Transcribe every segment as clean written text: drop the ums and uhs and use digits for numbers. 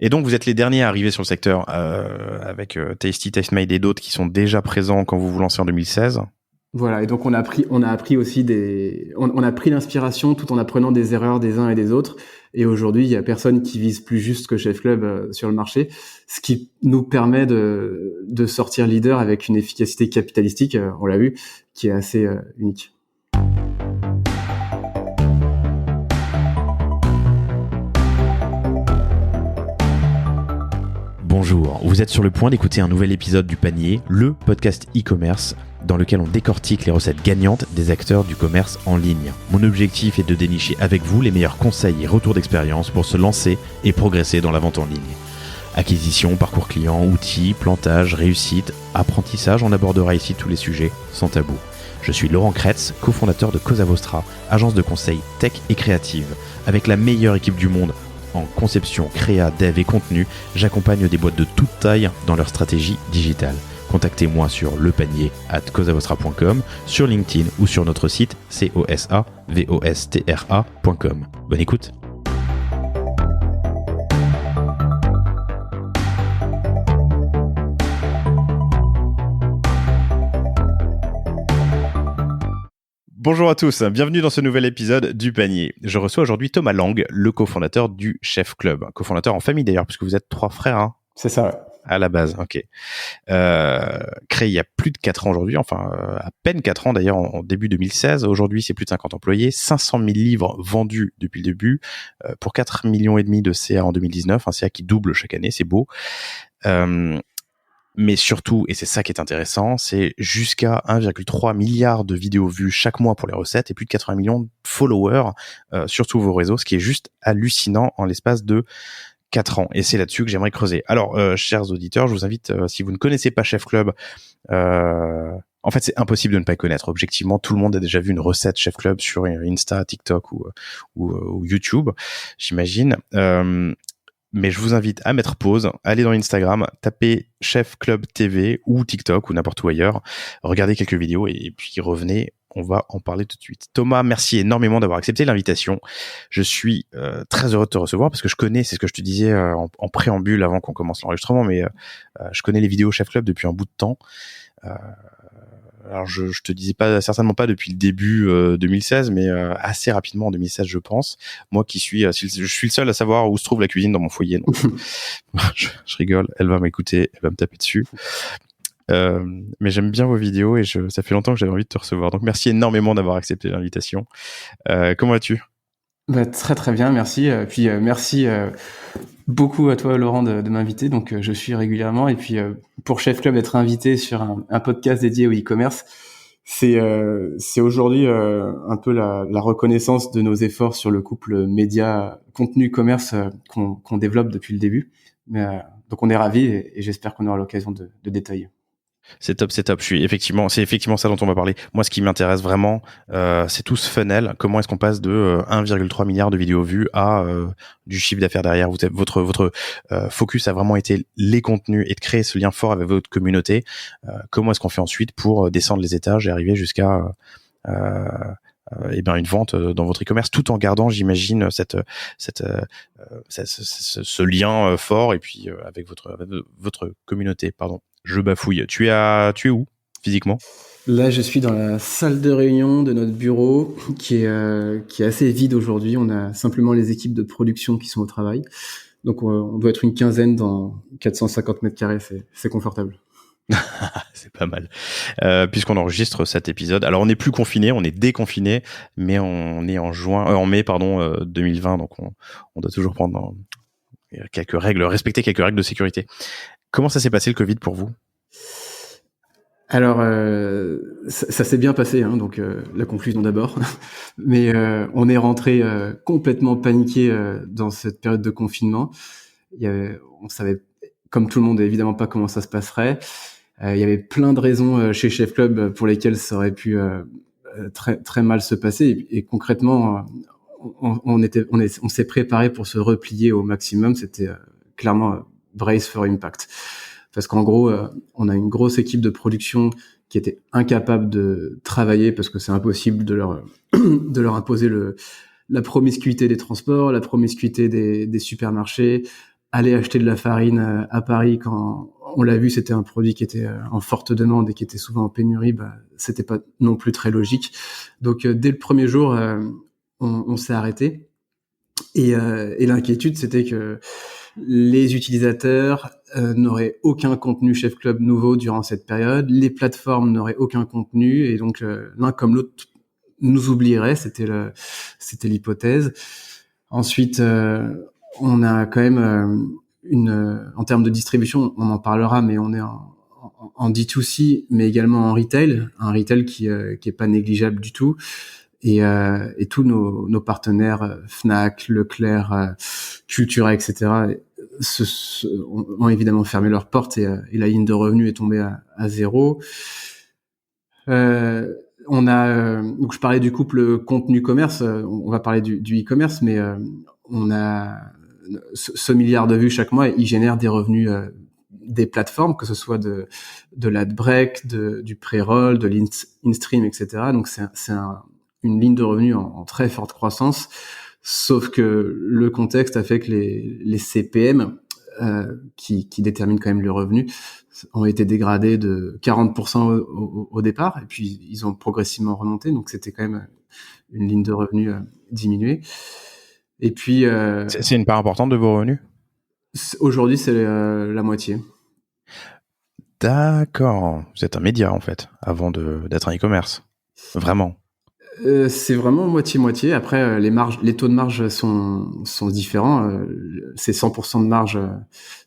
Et donc, vous êtes les derniers à arriver sur le secteur avec Tasty, Tastemade et d'autres qui sont déjà présents quand vous vous lancez en 2016. Voilà, et donc on a appris aussi on a pris l'inspiration tout en apprenant des erreurs des uns et des autres. Et aujourd'hui, il y a personne qui vise plus juste que Chef Club sur le marché, ce qui nous permet de sortir leader avec une efficacité capitalistique, on l'a vu, qui est assez unique. Bonjour, vous êtes sur le point d'écouter un nouvel épisode du Panier, le podcast e-commerce dans lequel on décortique les recettes gagnantes des acteurs du commerce en ligne. Mon objectif est de dénicher avec vous les meilleurs conseils et retours d'expérience pour se lancer et progresser dans la vente en ligne. Acquisition, parcours client, outils, plantage, réussite, apprentissage, on abordera ici tous les sujets sans tabou. Je suis Laurent Kretz, cofondateur de Cosa Vostra, agence de conseil tech et créative. Avec la meilleure équipe du monde en conception, créa, dev et contenu, j'accompagne des boîtes de toute taille dans leur stratégie digitale. Contactez-moi sur lepanier@cosavostra.com, sur LinkedIn ou sur notre site cosavostra.com. Bonne écoute. Bonjour à tous, bienvenue dans ce nouvel épisode du Panier. Je reçois aujourd'hui Thomas Lang, le cofondateur du Chef Club. Cofondateur en famille d'ailleurs, puisque vous êtes 3 frères, hein. C'est ça, ouais. À la base, ok. Créé il y a plus de 4 ans aujourd'hui, à peine 4 ans d'ailleurs, en début 2016. Aujourd'hui, c'est plus de 50 employés, 500 000 livres vendus depuis le début, pour 4,5 millions de CA en 2019, un CA qui double chaque année, c'est beau. Mais surtout, et c'est ça qui est intéressant, c'est jusqu'à 1,3 milliard de vidéos vues chaque mois pour les recettes et plus de 80 millions de followers sur tous vos réseaux, ce qui est juste hallucinant en l'espace de 4 ans. Et c'est là-dessus que j'aimerais creuser. Alors, chers auditeurs, je vous invite, si vous ne connaissez pas Chef Club, en fait, c'est impossible de ne pas connaître. Objectivement, tout le monde a déjà vu une recette Chef Club sur Insta, TikTok ou YouTube, j'imagine. Mais je vous invite à mettre pause, aller dans Instagram, taper Chef Club TV ou TikTok ou n'importe où ailleurs, regardez quelques vidéos et puis revenez, on va en parler tout de suite. Thomas, merci énormément d'avoir accepté l'invitation. Je suis très heureux de te recevoir parce que je connais, c'est ce que je te disais en préambule avant qu'on commence l'enregistrement, mais je connais les vidéos Chef Club depuis un bout de temps. Alors je te disais certainement pas depuis le début 2016, mais assez rapidement en 2016 je pense. Moi qui suis, je suis le seul à savoir où se trouve la cuisine dans mon foyer, donc je rigole. Elle va m'écouter, elle va me taper dessus. Mais j'aime bien vos vidéos et ça fait longtemps que j'avais envie de te recevoir. Donc merci énormément d'avoir accepté l'invitation. Comment vas-tu ? Très très bien, merci. Puis merci beaucoup à toi Laurent de m'inviter. Donc je suis régulièrement et puis pour Chef Club être invité sur un podcast dédié au e-commerce, c'est aujourd'hui un peu la reconnaissance de nos efforts sur le couple média contenu commerce qu'on développe depuis le début. Donc on est ravis et j'espère qu'on aura l'occasion de détailler. C'est top. C'est effectivement ça dont on va parler. Moi, ce qui m'intéresse vraiment, c'est tout ce funnel. Comment est-ce qu'on passe de 1,3 milliard de vidéos vues à du chiffre d'affaires derrière. Votre focus a vraiment été les contenus et de créer ce lien fort avec votre communauté. Comment est-ce qu'on fait ensuite pour descendre les étages et arriver jusqu'à une vente dans votre e-commerce, tout en gardant, j'imagine, ce lien fort et puis avec votre communauté. Pardon. Je bafouille. Tu es où physiquement ? Là, je suis dans la salle de réunion de notre bureau qui est assez vide aujourd'hui. On a simplement les équipes de production qui sont au travail. Donc, on doit être une quinzaine dans 450 mètres carrés. C'est confortable. C'est pas mal. Puisqu'on enregistre cet épisode. Alors, on n'est plus confiné, on est déconfiné, mais on est en mai 2020. Donc, on doit toujours prendre respecter quelques règles de sécurité. Comment ça s'est passé le Covid pour vous ? Alors, ça s'est bien passé, hein, donc la conclusion d'abord. Mais on est rentré complètement paniqué dans cette période de confinement. On savait, comme tout le monde, évidemment pas comment ça se passerait. Il y avait plein de raisons chez Chef Club pour lesquelles ça aurait pu très très mal se passer. Et concrètement, on s'est préparé pour se replier au maximum. C'était clairement brace for impact. Parce qu'en gros, on a une grosse équipe de production qui était incapable de travailler parce que c'est impossible de leur imposer la promiscuité des transports, la promiscuité des supermarchés, aller acheter de la farine à Paris quand on l'a vu, c'était un produit qui était en forte demande et qui était souvent en pénurie, c'était pas non plus très logique. Donc dès le premier jour, on s'est arrêté. Et l'inquiétude, c'était que les utilisateurs n'auraient aucun contenu Chef Club nouveau durant cette période, les plateformes n'auraient aucun contenu, et donc l'un comme l'autre nous oublierait, c'était l'hypothèse. Ensuite, on a quand même en termes de distribution, on en parlera, mais on est en D2C, mais également en retail, un retail qui est pas négligeable du tout. Et tous nos partenaires Fnac, Leclerc, Cultura, etc. ont évidemment fermé leurs portes et la ligne de revenus est tombée à zéro. On a donc je parlais du couple contenu commerce, on va parler du e-commerce, mais on a ce milliard de vues chaque mois, il génère des revenus des plateformes, que ce soit de l'adbreak, du pré-roll, de l'in-stream, etc. Donc c'est une ligne de revenus en très forte croissance, sauf que le contexte a fait que les CPM qui déterminent quand même le revenu ont été dégradés de 40% au départ, et puis ils ont progressivement remonté, donc c'était quand même une ligne de revenus diminuée. Et puis c'est une part importante de vos revenus? Aujourd'hui, c'est la moitié. D'accord. Vous êtes un média en fait, avant d'être un e-commerce. Vraiment. C'est vraiment moitié-moitié. Après, les taux de marge sont différents. C'est 100% de marge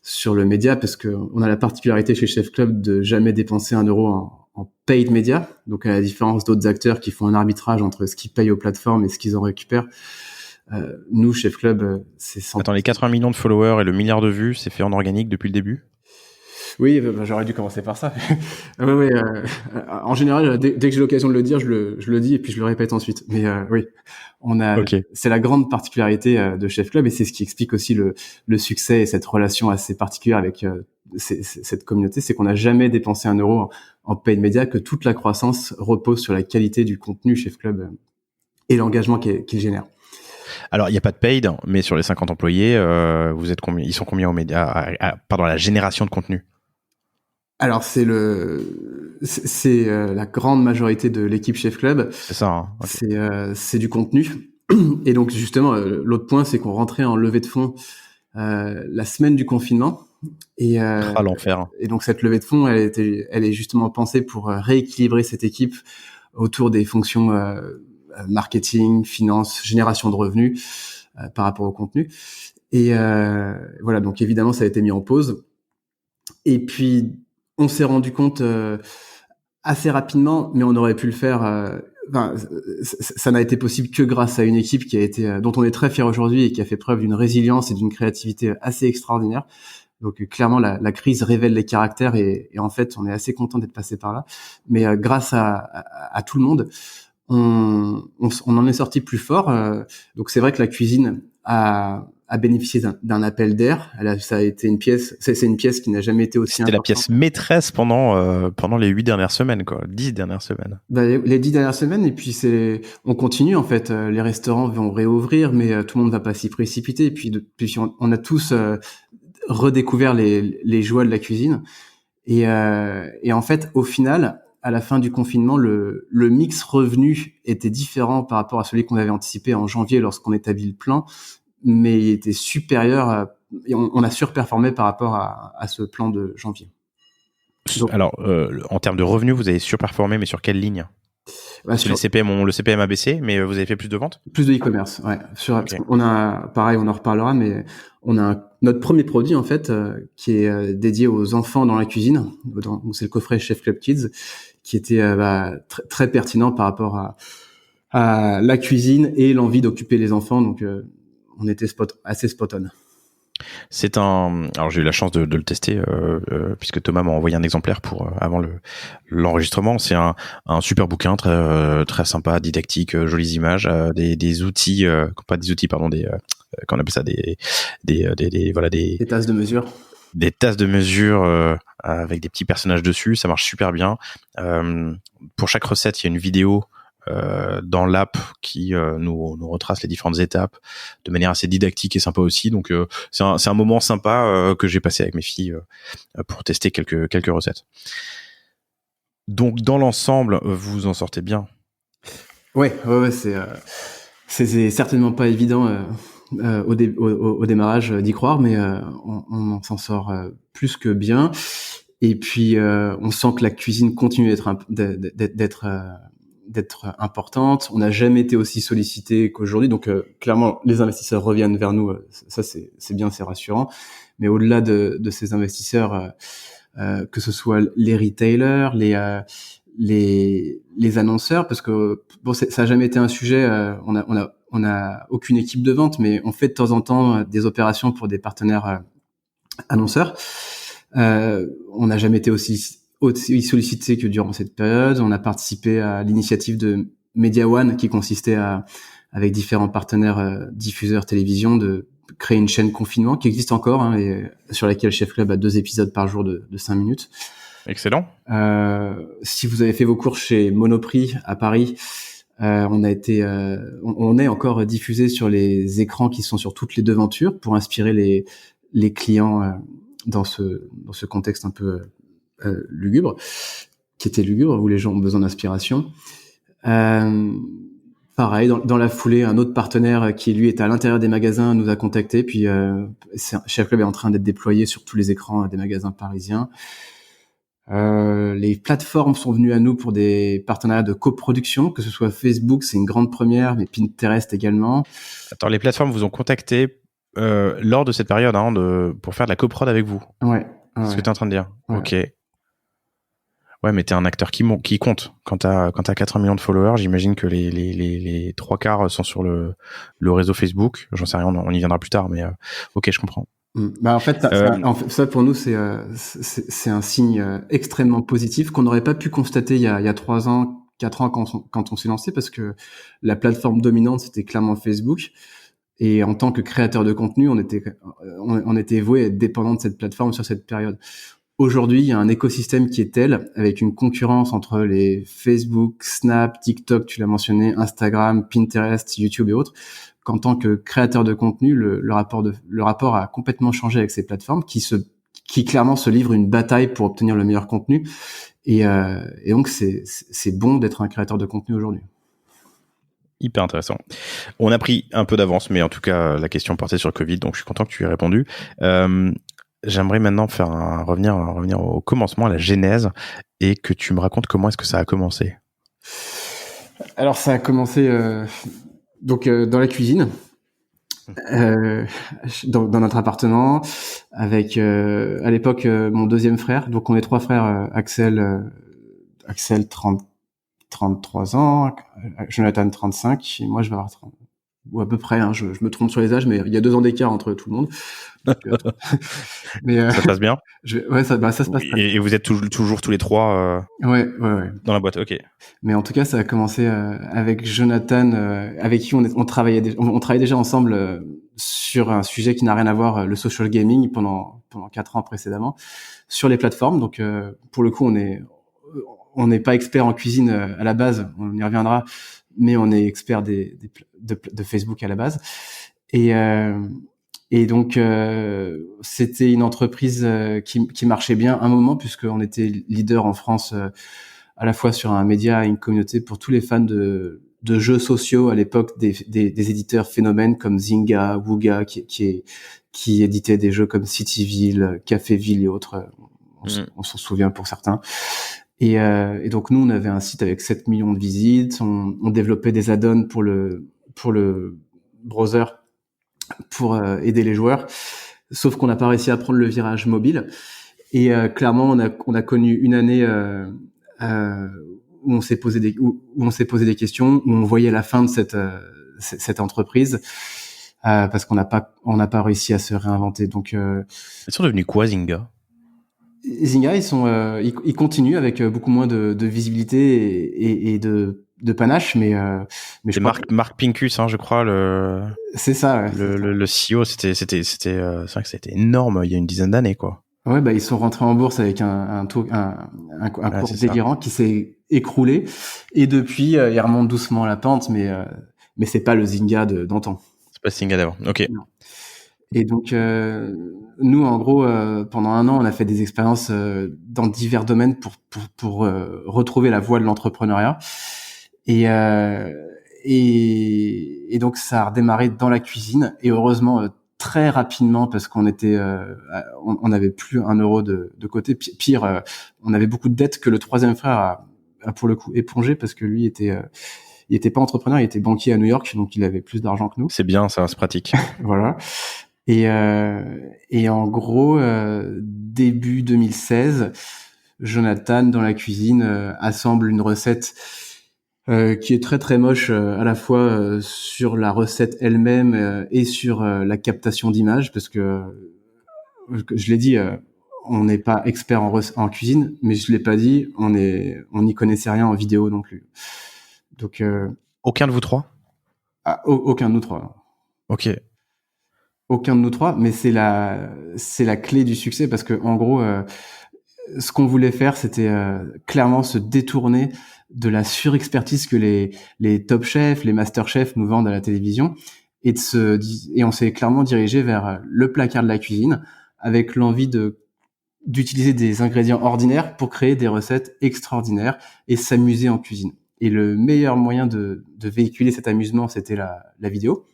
sur le média, parce que on a la particularité chez Chef Club de jamais dépenser 1 euro en paid média. Donc, à la différence d'autres acteurs qui font un arbitrage entre ce qu'ils payent aux plateformes et ce qu'ils en récupèrent, nous, Chef Club, c'est 100%. Attends, les 80 millions de followers et le milliard de vues, c'est fait en organique depuis le début? Oui, j'aurais dû commencer par ça. Oui, en général, dès que j'ai l'occasion de le dire, je le dis et puis je le répète ensuite. Mais oui, c'est la grande particularité de Chef Club, et c'est ce qui explique aussi le succès et cette relation assez particulière avec cette communauté, c'est qu'on n'a jamais dépensé 1 euro en paid media, que toute la croissance repose sur la qualité du contenu Chef Club et l'engagement qu'il génère. Alors, il n'y a pas de paid, mais sur les 50 employés, vous êtes combien? Ils sont combien aux médias, à la génération de contenu? Alors c'est la grande majorité de l'équipe Chef Club. C'est ça. Hein, okay. C'est du contenu. Et donc justement, l'autre point, c'est qu'on rentrait en levée de fonds la semaine du confinement. Et l'enfer. Et donc cette levée de fonds, elle est justement pensée pour rééquilibrer cette équipe autour des fonctions marketing, finance, génération de revenus par rapport au contenu. Et voilà, donc évidemment, ça a été mis en pause. Et puis on s'est rendu compte assez rapidement, mais on aurait pu le faire. Ça n'a été possible que grâce à une équipe dont on est très fier aujourd'hui et qui a fait preuve d'une résilience et d'une créativité assez extraordinaire. Donc clairement, la crise révèle les caractères, et en fait, on est assez content d'être passé par là. Mais grâce à tout le monde, on en est sorti plus fort. Donc c'est vrai que la cuisine a bénéficié d'un appel d'air. Ça a été une pièce. C'est une pièce qui n'a jamais été aussi importante. C'était la pièce maîtresse pendant les 8 dernières semaines, quoi. 10 dernières semaines. Les 10 dernières semaines, et puis on continue en fait. Les restaurants vont réouvrir, mais tout le monde va pas s'y précipiter. Et puis on a tous redécouvert les joies de la cuisine. Et en fait, au final, à la fin du confinement, le mix revenu était différent par rapport à celui qu'on avait anticipé en janvier lorsqu'on établit le plan, mais il était supérieur, et on a surperformé par rapport à ce plan de janvier. Donc, alors, en termes de revenus, vous avez surperformé, mais sur quelle ligne? Le CPM a baissé, mais vous avez fait plus de ventes? Plus de e-commerce, ouais. Okay. On en reparlera, mais on a notre premier produit, en fait, qui est dédié aux enfants dans la cuisine. C'est le coffret Chef Club Kids, qui était très pertinent par rapport à la cuisine et l'envie d'occuper les enfants. Donc, on était assez spot on. Alors j'ai eu la chance de le tester puisque Thomas m'a envoyé un exemplaire avant l'enregistrement. C'est un super bouquin très sympa, didactique, jolies images, des outils, pas des outils, pardon, qu'on appelle ça des tasses de mesure. Des tasses de mesure avec des petits personnages dessus, ça marche super bien. Pour chaque recette, il y a une vidéo dans l'app qui nous retrace les différentes étapes de manière assez didactique et sympa aussi. Donc c'est un moment sympa que j'ai passé avec mes filles pour tester quelques recettes. Donc dans l'ensemble, vous en sortez bien. Ouais, c'est certainement pas évident au démarrage d'y croire, mais on s'en sort plus que bien. Et puis on sent que la cuisine continue d'être importante. On n'a jamais été aussi sollicité qu'aujourd'hui, donc clairement les investisseurs reviennent vers nous. Ça c'est bien, c'est rassurant. Mais au-delà de ces investisseurs, que ce soit les retailers, les annonceurs, parce que bon, ça a jamais été un sujet. On a aucune équipe de vente, mais on fait de temps en temps des opérations pour des partenaires annonceurs. On n'a jamais été aussi sollicité que durant cette période. On a participé à l'initiative de Media One qui consistait avec différents partenaires diffuseurs télévision, de créer une chaîne confinement qui existe encore, et sur laquelle Chef Club a 2 épisodes par jour de 5 minutes. Excellent. Si vous avez fait vos cours chez Monoprix à Paris, on est encore diffusé sur les écrans qui sont sur toutes les devantures pour inspirer les clients dans ce contexte un peu lugubre, où les gens ont besoin d'inspiration. Pareil, dans la foulée, un autre partenaire qui lui est à l'intérieur des magasins nous a contacté. Puis Chef Club est en train d'être déployé sur tous les écrans des magasins parisiens. Les plateformes sont venues à nous pour des partenariats de coproduction, que ce soit Facebook, c'est une grande première, mais Pinterest également. Attends, les plateformes vous ont contacté lors de cette période pour faire de la coprod avec vous. Ouais. C'est ce que tu es en train de dire. Ouais. Ok. Ouais, mais t'es un acteur qui compte. Quand t'as 80 millions de followers, j'imagine que les 3/4 sont sur le réseau Facebook. J'en sais rien, on y viendra plus tard, mais ok, je comprends. Bah en fait, ça pour nous c'est un signe extrêmement positif qu'on n'aurait pas pu constater il y a 3 ans, 4 ans quand on s'est lancé, parce que la plateforme dominante c'était clairement Facebook, et en tant que créateur de contenu on était voué à être dépendant de cette plateforme sur cette période. Aujourd'hui, il y a un écosystème qui est tel, avec une concurrence entre les Facebook, Snap, TikTok, tu l'as mentionné, Instagram, Pinterest, YouTube et autres, qu'en tant que créateur de contenu, le rapport a complètement changé avec ces plateformes qui clairement se livrent une bataille pour obtenir le meilleur contenu. Et donc, c'est bon d'être un créateur de contenu aujourd'hui. Hyper intéressant. On a pris un peu d'avance, mais en tout cas, la question portait sur le Covid, donc je suis content que tu aies répondu. J'aimerais maintenant revenir au commencement, à la genèse, et que tu me racontes comment est-ce que ça a commencé. Alors, ça a commencé dans la cuisine, dans notre appartement, avec à l'époque mon deuxième frère. Donc, on est 3 frères. Axel 33 ans, Jonathan 35, et moi je vais avoir 30. Ou à peu près, je me trompe sur les âges, mais il y a 2 ans d'écart entre tout le monde. Donc, mais ça se passe bien. Ça se passe. Et vous êtes toujours tous les 3 ouais. Dans la boîte, ok. Mais en tout cas, ça a commencé avec Jonathan, avec qui on travaillait déjà ensemble sur un sujet qui n'a rien à voir, le social gaming, pendant 4 ans précédemment, sur les plateformes. Donc pour le coup, on n'est pas expert en cuisine à la base, on y reviendra, mais on est expert de Facebook à la base. Et donc c'était une entreprise qui marchait bien un moment, puisqu'on était leader en France à la fois sur un média et une communauté pour tous les fans de jeux sociaux à l'époque, des éditeurs phénomènes comme Zynga, Wooga, qui éditaient des jeux comme Cityville, Caféville et autres. On s'en souvient pour certains. Et donc nous, on avait un site avec 7 millions de visites. On développait des add-ons pour le browser pour aider les joueurs. Sauf qu'on n'a pas réussi à prendre le virage mobile. Et clairement, on a connu une année où on s'est posé des questions, où on voyait la fin de cette entreprise, parce qu'on n'a pas réussi à se réinventer. Donc ils sont devenus quoi, Zynga? Zynga, ils continuent avec beaucoup moins de visibilité et de panache, mais je crois Marc Pincus, je crois, c'est ça, ouais, le CEO, c'était c'est vrai que c'était énorme il y a une dizaine d'années, quoi. Ouais, ils sont rentrés en bourse avec un cours délirant qui s'est écroulé. Et depuis, il remonte doucement la pente, mais c'est pas le Zynga d'antan. C'est pas Zynga d'avant. Ok. Non. Et donc, nous, en gros, pendant un an, on a fait des expériences dans divers domaines pour retrouver la voie de l'entrepreneuriat. Et donc, ça a redémarré dans la cuisine. Et heureusement, très rapidement, parce qu'on était, on n'avait plus un euro de côté. Pire, on avait beaucoup de dettes que le troisième frère a pour le coup épongé, parce que lui il était pas entrepreneur, il était banquier à New York, donc il avait plus d'argent que nous. C'est bien, ça se pratique. Voilà. Et en gros, début 2016, Jonathan, dans la cuisine, assemble une recette qui est très très moche, à la fois sur la recette elle-même et sur la captation d'images, parce que je l'ai dit, on n'est pas expert en cuisine, mais je l'ai pas dit, on n'y connaissait rien en vidéo non plus. Donc aucun de vous trois? Aucun de nous trois. Ok. Aucun de nous trois, mais c'est la clé du succès, parce que en gros, ce qu'on voulait faire, c'était clairement se détourner de la surexpertise que les top chefs, les master chefs nous vendent à la télévision, et on s'est clairement dirigé vers le placard de la cuisine, avec l'envie d'utiliser des ingrédients ordinaires pour créer des recettes extraordinaires et s'amuser en cuisine. Et le meilleur moyen de véhiculer cet amusement, c'était la vidéo.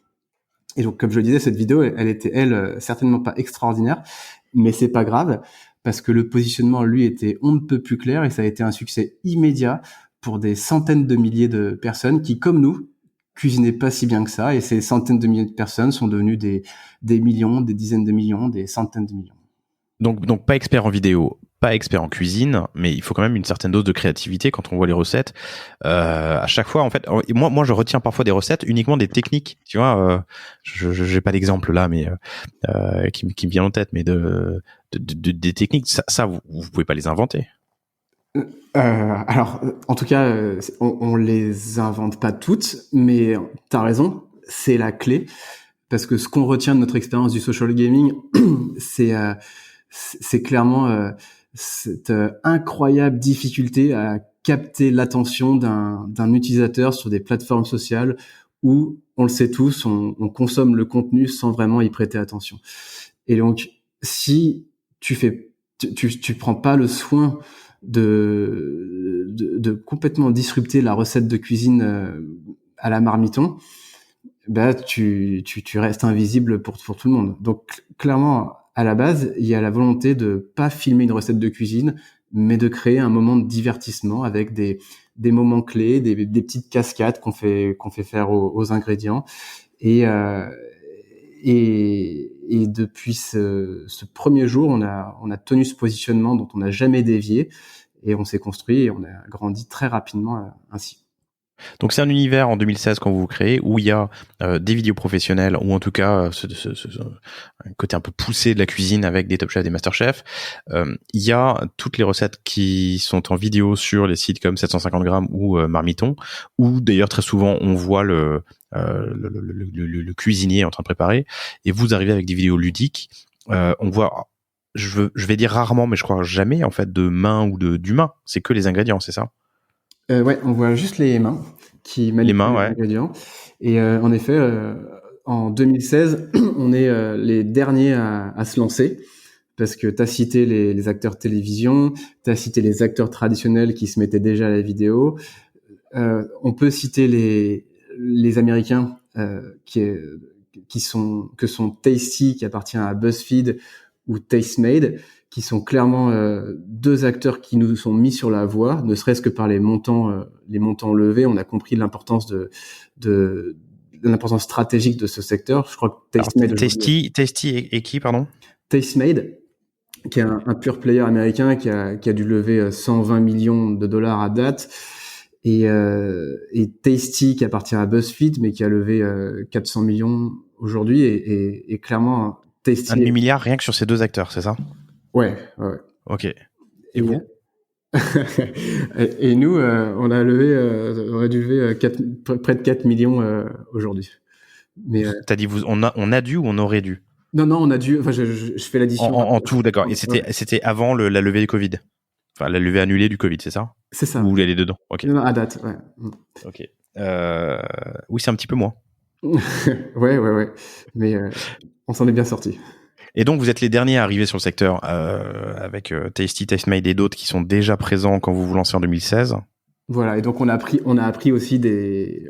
Et donc, comme je le disais, cette vidéo, elle était, certainement pas extraordinaire, mais c'est pas grave, parce que le positionnement, lui, était on ne peut plus clair, et ça a été un succès immédiat pour des centaines de milliers de personnes qui, comme nous, cuisinaient pas si bien que ça, et ces centaines de milliers de personnes sont devenues des millions, des dizaines de millions, des centaines de millions. Donc pas expert en vidéo, pas expert en cuisine, mais il faut quand même une certaine dose de créativité quand on voit les recettes. À chaque fois, en fait, moi je retiens parfois des recettes uniquement des techniques. Tu vois, je j'ai pas d'exemple là, mais qui me vient en tête, mais des techniques, ça vous pouvez pas les inventer. Alors, en tout cas, on les invente pas toutes, mais t'as raison, c'est la clé, parce que ce qu'on retient de notre expérience du social gaming, c'est clairement cette incroyable difficulté à capter l'attention d'un utilisateur sur des plateformes sociales où, on le sait tous, on consomme le contenu sans vraiment y prêter attention. Et donc, si tu prends pas le soin de complètement disrupter la recette de cuisine à la Marmiton, bah tu restes invisible pour tout le monde. Donc clairement, à la base, il y a la volonté de pas filmer une recette de cuisine, mais de créer un moment de divertissement avec des moments clés, des petites cascades qu'on fait faire aux ingrédients. Et depuis ce premier jour, on a tenu ce positionnement dont on n'a jamais dévié, et on s'est construit et on a grandi très rapidement ainsi. Donc c'est un univers en 2016 quand vous vous créez où il y a des vidéos professionnelles, ou en tout cas un côté un peu poussé de la cuisine avec des top chefs, des master chefs. Il y a toutes les recettes qui sont en vidéo sur les sites comme 750 grammes ou Marmiton, où d'ailleurs très souvent on voit le cuisinier en train de préparer, et vous arrivez avec des vidéos ludiques. On voit, je vais dire rarement, mais je crois jamais en fait de main ou d'humain. C'est que les ingrédients, c'est ça? Ouais, on voit juste les mains qui manipulent les ingrédients. Et en effet, en 2016, on est les derniers à se lancer, parce que tu as cité les acteurs télévision, tu as cité les acteurs traditionnels qui se mettaient déjà à la vidéo. On peut citer les Américains que sont Tasty, qui appartient à BuzzFeed, ou Tastemade, qui sont clairement deux acteurs qui nous sont mis sur la voie, ne serait-ce que par les montants levés. On a compris l'importance de l'importance stratégique de ce secteur. Je crois que Tastemade... Tasty et qui, pardon? Tastemade, qui est un pure player américain qui a dû lever 120 millions de dollars à date, et Tasty, qui appartient à BuzzFeed, mais qui a levé 400 millions aujourd'hui, et clairement Tasty... Un demi-milliard rien que sur ces deux acteurs, c'est ça? Ouais. Ok. Et vous? Et nous, on a dû lever près de 4 millions aujourd'hui. Mais t'as dit on a dû ou on aurait dû? Non, on a dû. Enfin, je fais l'addition. En tout, d'accord. Et c'était avant la levée du Covid. Enfin, la levée annulée du Covid, c'est ça? C'est ça. Ou elle est dedans? Ok. Non, à date, ouais. Ok. Oui, c'est un petit peu moins. Ouais. Mais on s'en est bien sorti. Et donc, vous êtes les derniers à arriver sur le secteur, avec Tasty, Tastemade et d'autres qui sont déjà présents quand vous vous lancez en 2016. Voilà, et donc on a appris aussi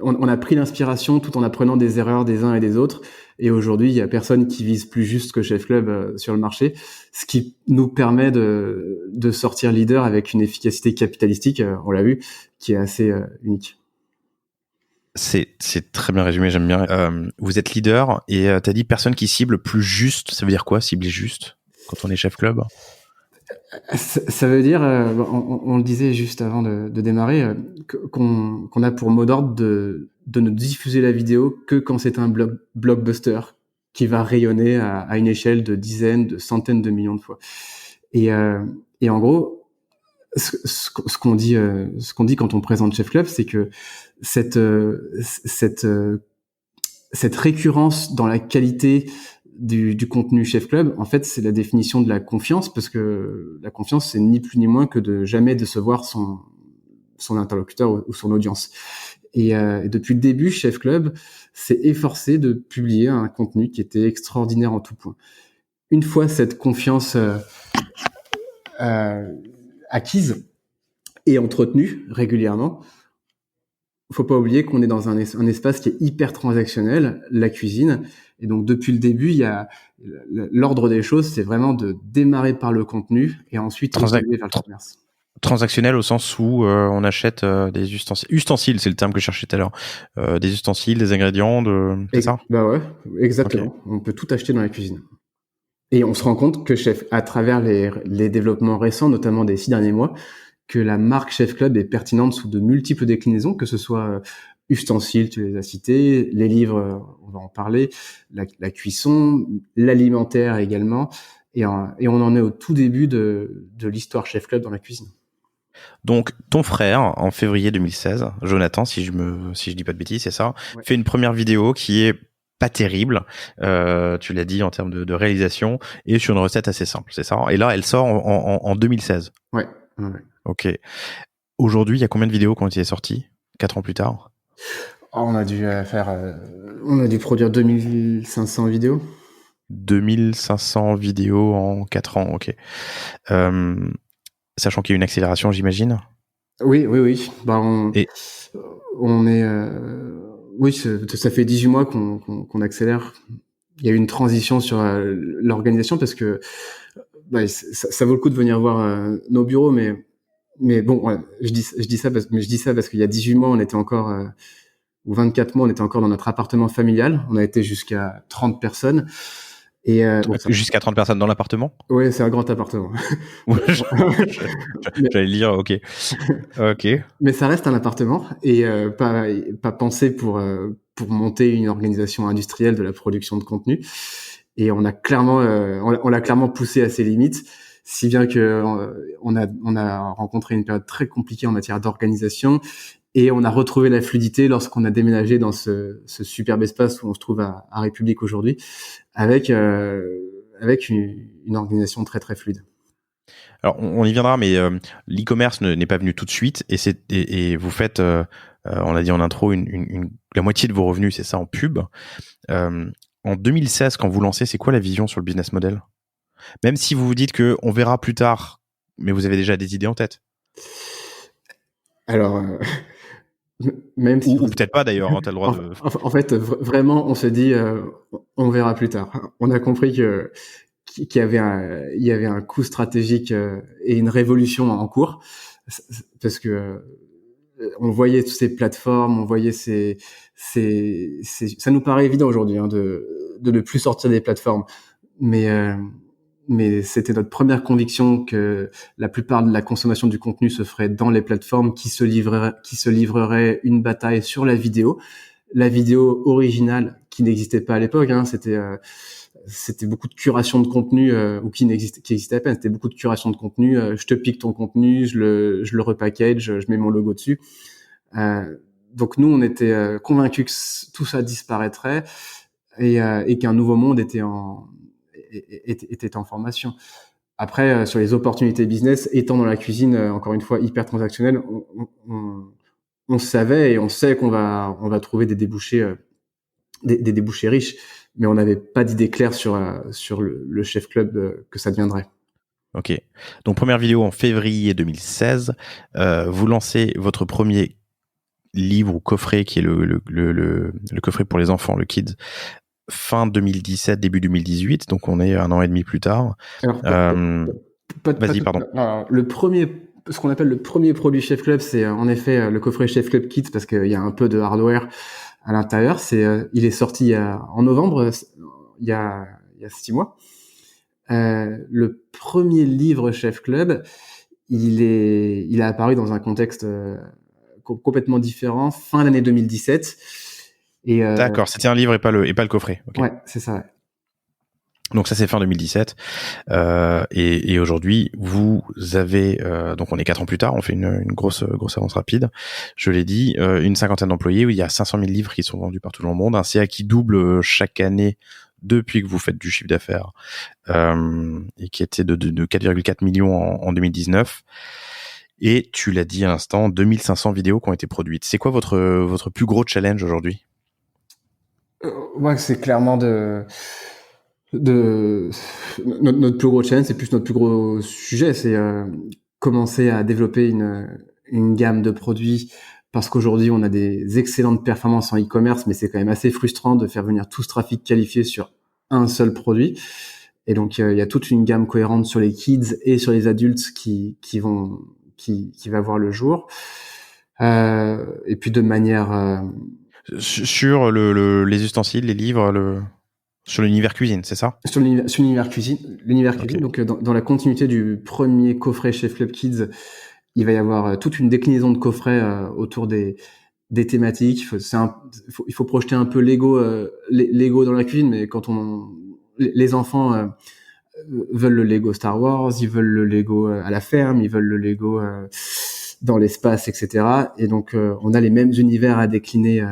on a pris l'inspiration tout en apprenant des erreurs des uns et des autres. Et aujourd'hui, il y a personne qui vise plus juste que Chef Club sur le marché, ce qui nous permet de sortir leader avec une efficacité capitalistique, on l'a vu, qui est assez unique. C'est très bien résumé, j'aime bien. Vous êtes leader et t'as dit personne qui cible plus juste. Ça veut dire quoi, cibler juste, quand on est Chef Club? Ça veut dire, on le disait juste avant de démarrer, qu'on a pour mot d'ordre de ne diffuser la vidéo que quand c'est un blockbuster qui va rayonner à une échelle de dizaines, de centaines de millions de fois. Et en gros, ce qu'on dit quand on présente Chef Club, c'est que cette récurrence dans la qualité du contenu Chef Club, en fait, c'est la définition de la confiance, parce que la confiance, c'est ni plus ni moins que de jamais décevoir son interlocuteur ou son audience. Et depuis le début, Chef Club s'est efforcé de publier un contenu qui était extraordinaire en tout point. Une fois cette confiance acquise et entretenue régulièrement, faut pas oublier qu'on est dans un espace qui est hyper transactionnel, la cuisine. Et donc, depuis le début, il y a l'ordre des choses, c'est vraiment de démarrer par le contenu et ensuite évoluer vers le commerce. Transactionnel au sens où on achète des ustensiles. Ustensiles, c'est le terme que je cherchais tout à l'heure. Des ustensiles, des ingrédients, c'est ça? Bah ouais, exactement. Okay. On peut tout acheter dans la cuisine. Et on se rend compte que à travers les développements récents, notamment des 6 derniers mois, que la marque Chef Club est pertinente sous de multiples déclinaisons, que ce soit ustensiles, tu les as cités, les livres, on va en parler, la cuisson, l'alimentaire également, et on en est au tout début de l'histoire Chef Club dans la cuisine. Donc, ton frère, en février 2016, Jonathan, si je dis pas de bêtises, c'est ça, ouais, fait une première vidéo qui est pas terrible, tu l'as dit en termes de réalisation, et sur une recette assez simple, c'est ça? Et là, elle sort en 2016. Ouais. Ok. Aujourd'hui, il y a combien de vidéos qui ont été sorties 4 ans plus tard? On a dû produire 2500 vidéos. 2500 vidéos en 4 ans, ok. Sachant qu'il y a une accélération, j'imagine? Oui. Bah, on est... oui, ça fait 18 mois qu'on accélère. Il y a eu une transition sur l'organisation parce que ça vaut le coup de venir voir nos bureaux, mais bon, ouais, je dis ça parce qu'il y a 18 mois, on était encore, ou 24 mois, on était encore dans notre appartement familial. On a été jusqu'à 30 personnes. Et jusqu'à 30 personnes dans l'appartement? Oui, c'est un grand appartement. J'allais lire, ok. Mais ça reste un appartement et pas pensé pour monter une organisation industrielle de la production de contenu. Et on l'a clairement poussé à ses limites, si bien que on a rencontré une période très compliquée en matière d'organisation. Et on a retrouvé la fluidité lorsqu'on a déménagé dans ce superbe espace où on se trouve à République aujourd'hui, avec une organisation très très fluide. Alors on y viendra, mais l'e-commerce n'est pas venu tout de suite, et vous faites, on l'a dit en intro, la moitié de vos revenus, c'est ça, en pub. En 2016, quand vous lancez, c'est quoi la vision sur le business model? Même si vous vous dites que on verra plus tard, mais vous avez déjà des idées en tête. Alors, même si ou peut-être pas d'ailleurs, hein, t'as le droit de... En fait, vraiment, on se dit, on verra plus tard. On a compris qu'il y avait un coup stratégique et une révolution en cours, parce que on voyait toutes ces plateformes, on voyait ça nous paraît évident aujourd'hui de ne plus sortir des plateformes, mais c'était notre première conviction que la plupart de la consommation du contenu se ferait dans les plateformes qui se livreraient une bataille sur la vidéo originale qui n'existait pas à l'époque, hein. C'était beaucoup de curation de contenu ou qui existait à peine. C'était beaucoup de curation de contenu. Je te pique ton contenu, je le repackage, je mets mon logo dessus. Donc nous, on était convaincus que tout ça disparaîtrait et qu'un nouveau monde était en formation. Après, sur les opportunités business, étant dans la cuisine, encore une fois, hyper transactionnelle, on savait et on sait qu'on va trouver des débouchés, des débouchés riches, mais on n'avait pas d'idée claire sur le chef club que ça deviendrait. Ok. Donc, première vidéo en février 2016. Vous lancez votre premier livre ou coffret qui est le coffret pour les enfants, le Kids, fin 2017, début 2018. Donc, on est 1 an et demi plus tard. Alors, Vas-y, pardon. Alors, ce qu'on appelle le premier produit Chef Club, c'est en effet le coffret Chef Club Kids parce qu'il y a un peu de hardware à l'intérieur. Il est sorti en novembre, il y a 6 mois. Le premier livre Chef Club, il est apparu dans un contexte complètement différent, fin d'année 2017. D'accord, c'était un livre et pas le coffret. Okay. Ouais, c'est ça. Ouais. Donc ça c'est fin 2017 et aujourd'hui vous avez donc on est 4 ans plus tard, on fait une grosse avance rapide. Je l'ai dit, une 50aine d'employés, où il y a 500 000 livres qui sont vendus partout dans le monde, un CA qui double chaque année depuis que vous faites du chiffre d'affaires et qui était de 4,4 millions en 2019. Et tu l'as dit à l'instant, 2500 vidéos qui ont été produites. C'est quoi votre plus gros challenge aujourd'hui? Ouais, c'est clairement notre plus gros challenge, c'est plus notre plus gros sujet, c'est commencer à développer une gamme de produits, parce qu'aujourd'hui on a des excellentes performances en e-commerce, mais c'est quand même assez frustrant de faire venir tout ce trafic qualifié sur un seul produit. Et donc il y a toute une gamme cohérente sur les kids et sur les adultes qui va voir le jour. Et puis de manière sur les ustensiles, les livres, sur l'univers cuisine, c'est ça? Sur l'univers cuisine. Okay. Donc, dans la continuité du premier coffret Chef Club Kids, il va y avoir toute une déclinaison de coffrets autour des thématiques. Il faut projeter un peu Lego dans la cuisine, mais quand les enfants veulent le Lego Star Wars, ils veulent le Lego à la ferme, ils veulent le Lego dans l'espace, etc. Et donc, on a les mêmes univers à décliner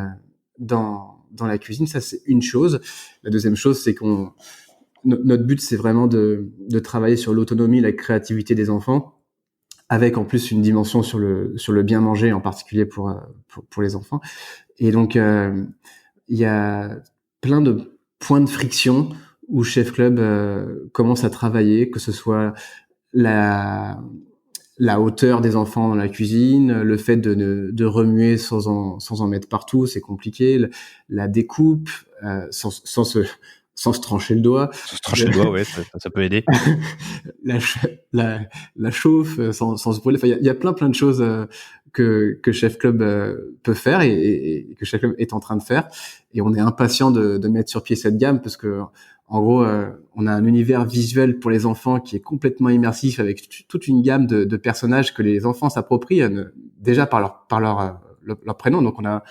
dans la cuisine. Ça, c'est une chose. La deuxième chose, c'est notre but, c'est vraiment de travailler sur l'autonomie, la créativité des enfants, avec en plus une dimension sur le bien manger, en particulier pour les enfants. Et donc, il y a plein de points de friction où Chef Club commence à travailler, que ce soit la hauteur des enfants dans la cuisine, le fait de remuer sans en mettre partout, c'est compliqué, la découpe sans se trancher le doigt. Sans se trancher le doigt, ouais, ça peut aider. la chauffe sans se brûler. Enfin, il y a plein de choses que Chef Club peut faire et que Chef Club est en train de faire. Et on est impatient de mettre sur pied cette gamme parce que en gros, on a un univers visuel pour les enfants qui est complètement immersif, avec toute une gamme de personnages que les enfants s'approprient déjà par leur prénom. Donc on a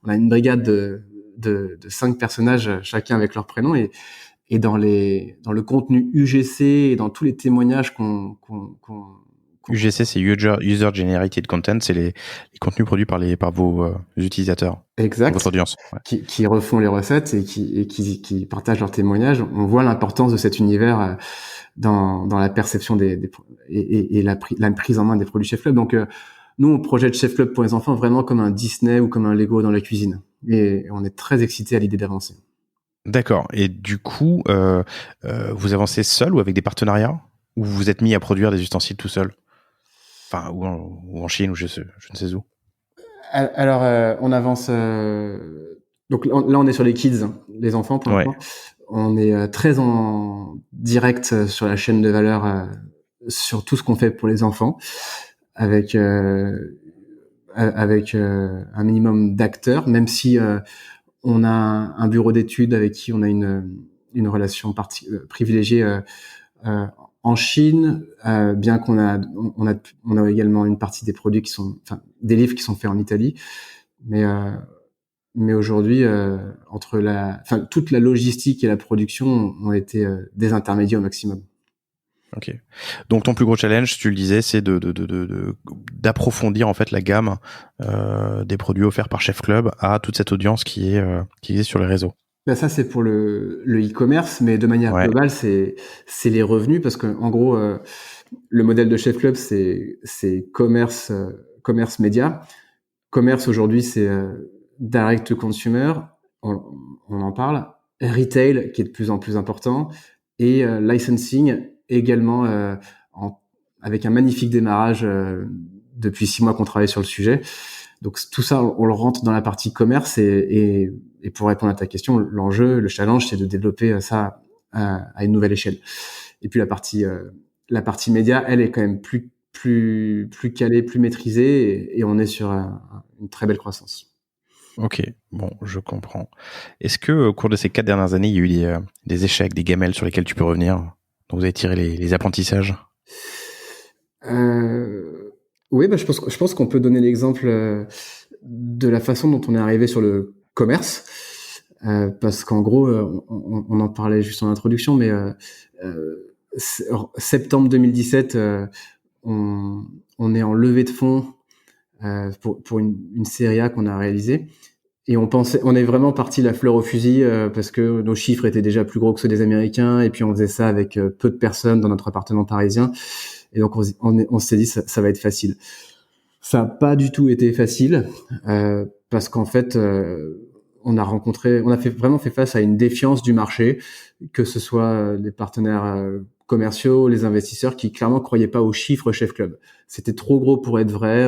une brigade de 5 personnages, chacun avec leur prénom, et dans le contenu UGC et dans tous les témoignages UGC, c'est User Generated Content, c'est les contenus produits par vos utilisateurs. Exact. Votre audience. Ouais. Qui refont les recettes et qui partagent leurs témoignages. On voit l'importance de cet univers dans la perception et la prise en main des produits Chef Club. Donc, nous, on projette Chef Club pour les enfants vraiment comme un Disney ou comme un Lego dans la cuisine. Et on est très excités à l'idée d'avancer. D'accord. Et du coup, vous avancez seul ou avec des partenariats? Ou vous vous êtes mis à produire des ustensiles tout seul? Enfin, ou en Chine, ou je ne sais où. Alors, on avance. Donc là, on est sur les kids, les enfants pour l'instant. On est très en direct sur la chaîne de valeur, sur tout ce qu'on fait pour les enfants, avec un minimum d'acteurs, même si on a un bureau d'études avec qui on a une relation privilégiée en Chine, bien qu'on a également une partie des produits des livres qui sont faits en Italie, mais aujourd'hui, toute la logistique et la production ont été des intermédiaires au maximum. Ok. Donc ton plus gros challenge, tu le disais, c'est d'approfondir en fait la gamme des produits offerts par Chef Club à toute cette audience qui existe sur les réseaux. Ben ça c'est pour le e-commerce, mais de manière Ouais. globale c'est les revenus parce que en gros le modèle de Chef Club c'est commerce média. Commerce aujourd'hui c'est direct to consumer, on, on en parle, retail qui est de plus en plus important et licensing également avec un magnifique démarrage depuis 6 mois qu'on travaille sur le sujet. Donc tout ça, on le rentre dans la partie commerce et pour répondre à ta question, l'enjeu, le challenge, c'est de développer ça à une nouvelle échelle. Et puis la partie média, elle est quand même plus calée, plus maîtrisée et on est sur une très belle croissance. Ok, bon, je comprends. Est-ce que au cours de ces 4 dernières années, il y a eu des échecs, des gamelles sur lesquels tu peux revenir, dont vous avez tiré les apprentissages? Oui, bah, je pense qu'on peut donner l'exemple de la façon dont on est arrivé sur le commerce, parce qu'en gros, on en parlait juste en introduction, mais septembre 2017, on est en levée de fonds pour une série A qu'on a réalisée. Et on est vraiment parti la fleur au fusil parce que nos chiffres étaient déjà plus gros que ceux des Américains et puis on faisait ça avec peu de personnes dans notre appartement parisien. Et donc on s'est dit ça va être facile. Ça n'a pas du tout été facile parce qu'en fait on a vraiment fait face à une défiance du marché, que ce soit les partenaires commerciaux, les investisseurs qui clairement croyaient pas aux chiffres Chef Club. C'était trop gros pour être vrai.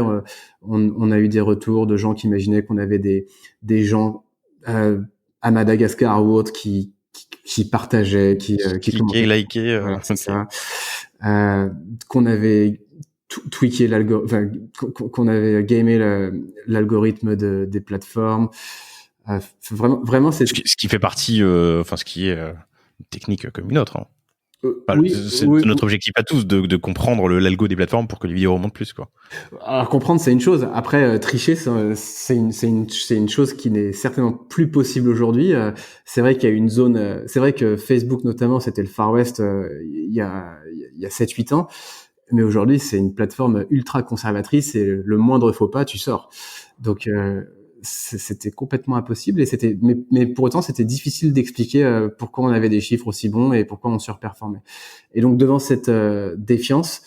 On a eu des retours de gens qui imaginaient qu'on avait des gens à Madagascar ou autres qui partageaient, qui Cliquer, commentaient. liker, Voilà, c'est ok. ça. Qu'on avait tweaké qu'on avait gamé l'algorithme des plateformes. Vraiment, c'est. Ce qui fait partie, ce qui est une technique comme une autre. Hein. Enfin, Oui, c'est oui. notre objectif à tous de comprendre l'algo des plateformes pour que les vidéos remontent plus, quoi. Alors comprendre, c'est une chose. Après, tricher, c'est une chose qui n'est certainement plus possible aujourd'hui. C'est vrai qu'il y a une zone. C'est vrai que Facebook, notamment, c'était le Far West il y a 7-8 ans. Mais aujourd'hui, c'est une plateforme ultra conservatrice et le moindre faux pas, tu sors. Donc, c'était complètement impossible et mais pour autant, c'était difficile d'expliquer pourquoi on avait des chiffres aussi bons et pourquoi on surperformait. Et donc, devant cette défiance,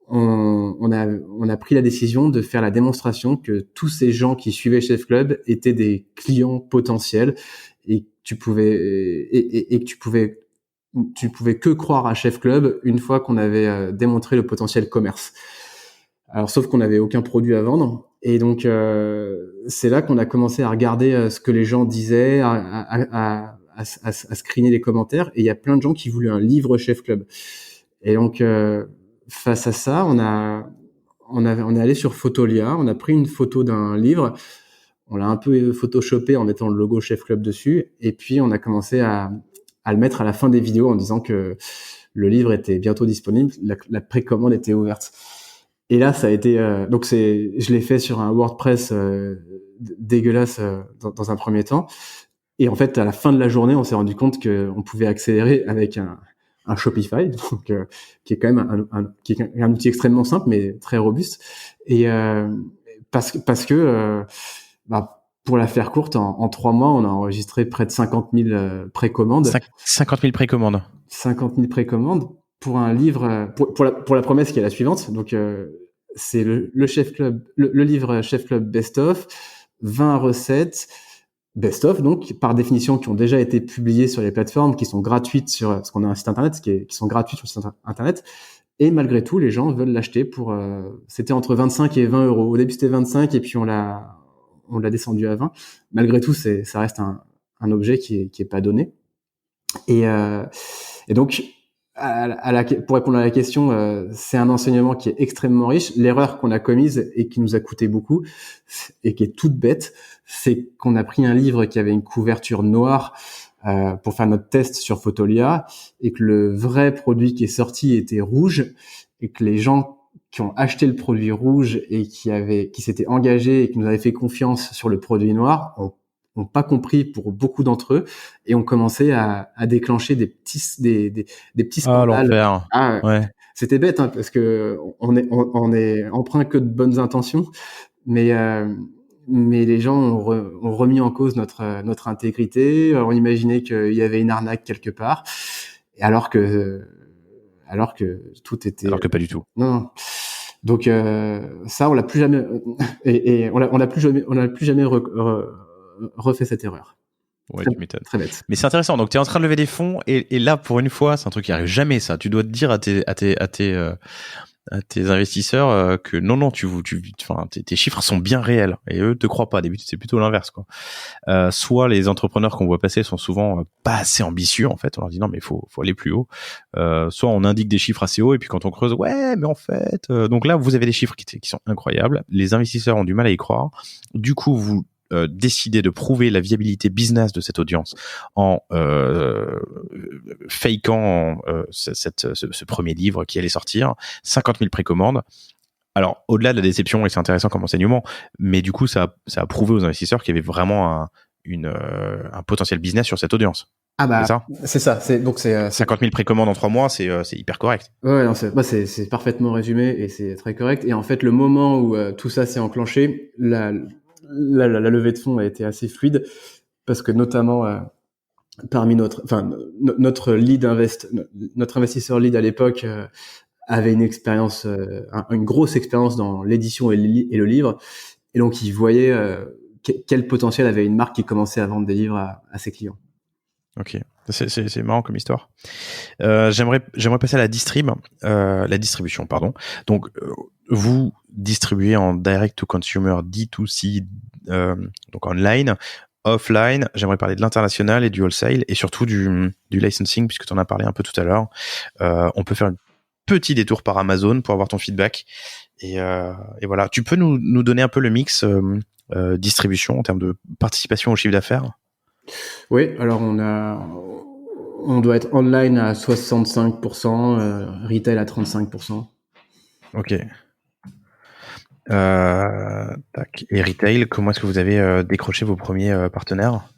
on a pris la décision de faire la démonstration que tous ces gens qui suivaient Chef Club étaient des clients potentiels et que tu pouvais que croire à Chef Club une fois qu'on avait démontré le potentiel commerce. Alors, sauf qu'on n'avait aucun produit à vendre. Et donc, c'est là qu'on a commencé à regarder ce que les gens disaient, à screener les commentaires. Et il y a plein de gens qui voulaient un livre Chef Club. Et donc, face à ça, on est allé sur Photolia, on a pris une photo d'un livre, on l'a un peu photoshopé en mettant le logo Chef Club dessus. Et puis, on a commencé à le mettre à la fin des vidéos en disant que le livre était bientôt disponible, la précommande était ouverte. Et là, ça a été je l'ai fait sur un WordPress dégueulasse dans un premier temps. Et en fait, à la fin de la journée, on s'est rendu compte qu'on pouvait accélérer avec un Shopify, donc qui est quand même qui est un outil extrêmement simple mais très robuste. Et parce que pour la faire courte, en 3 mois, on a enregistré près de 50 000 précommandes. 50 000 précommandes. 50 000 précommandes pour un livre, pour la promesse qui est la suivante. Donc, c'est le Chef Club, le livre Chef Club Best of, 20 recettes Best of, donc, par définition, qui ont déjà été publiées sur les plateformes, qui sont gratuites parce qu'on a un site internet, qui sont gratuites sur le site internet. Et malgré tout, les gens veulent l'acheter c'était entre 25 et 20 euros. Au début, c'était 25 et puis on l'a descendu à 20. Malgré tout, ça reste un objet qui est pas donné. Et donc, pour répondre à la question, c'est un enseignement qui est extrêmement riche. L'erreur qu'on a commise et qui nous a coûté beaucoup et qui est toute bête, c'est qu'on a pris un livre qui avait une couverture noire pour faire notre test sur Photolia et que le vrai produit qui est sorti était rouge et que les gens qui ont acheté le produit rouge et qui s'étaient engagés et qui nous avaient fait confiance sur le produit noir ont pas compris pour beaucoup d'entre eux et ont commencé à déclencher des petits Ah, scandales. l'enfer. Ah, Ouais. c'était bête hein, parce que on est empreint que de bonnes intentions, mais mais les gens ont remis en cause notre intégrité. On imaginait qu'il y avait une arnaque quelque part, alors que tout était. Alors que pas du tout. Non. Donc ça, on l'a plus jamais et on l'a plus jamais refait cette erreur. Ouais, tu m'étonnes. Très bête. Mais c'est intéressant. Donc, tu es en train de lever des fonds et là, pour une fois, c'est un truc qui arrive jamais, ça. Tu dois te dire à tes investisseurs que non, tes chiffres sont bien réels et eux te croient pas. D'habitude, c'est plutôt l'inverse, quoi. Soit les entrepreneurs qu'on voit passer sont souvent pas assez ambitieux, en fait. On leur dit non, mais faut aller plus haut. Soit on indique des chiffres assez hauts et puis quand on creuse, ouais, mais en fait, donc là, vous avez des chiffres qui sont incroyables. Les investisseurs ont du mal à y croire. Du coup, vous décider de prouver la viabilité business de cette audience en fakeant ce premier livre qui allait sortir, 50 000 précommandes. Alors, au-delà de la déception, et c'est intéressant comme enseignement, mais du coup, ça a prouvé aux investisseurs qu'il y avait vraiment un potentiel business sur cette audience. Ah bah, c'est ça. Donc c'est 50 000 précommandes en 3 mois, c'est hyper correct. Ouais, non, c'est parfaitement résumé et c'est très correct. Et en fait, le moment où tout ça s'est enclenché, la levée de fonds a été assez fluide parce que notamment parmi notre investisseur lead à l'époque avait une expérience, une grosse expérience dans l'édition et le livre, et donc il voyait quel potentiel avait une marque qui commençait à vendre des livres à ses clients. Ok, c'est marrant comme histoire. J'aimerais passer à la distribution, pardon. Donc, vous distribuez en direct to consumer, D2C, donc online, offline. J'aimerais parler de l'international et du wholesale et surtout du licensing puisque tu en as parlé un peu tout à l'heure. On peut faire un petit détour par Amazon pour avoir ton feedback et voilà. Tu peux nous donner un peu le mix distribution en termes de participation au chiffre d'affaires? Oui, alors on doit être online à 65%, retail à 35%. Ok. Tac. Et retail, comment est-ce que vous avez décroché vos premiers partenaires?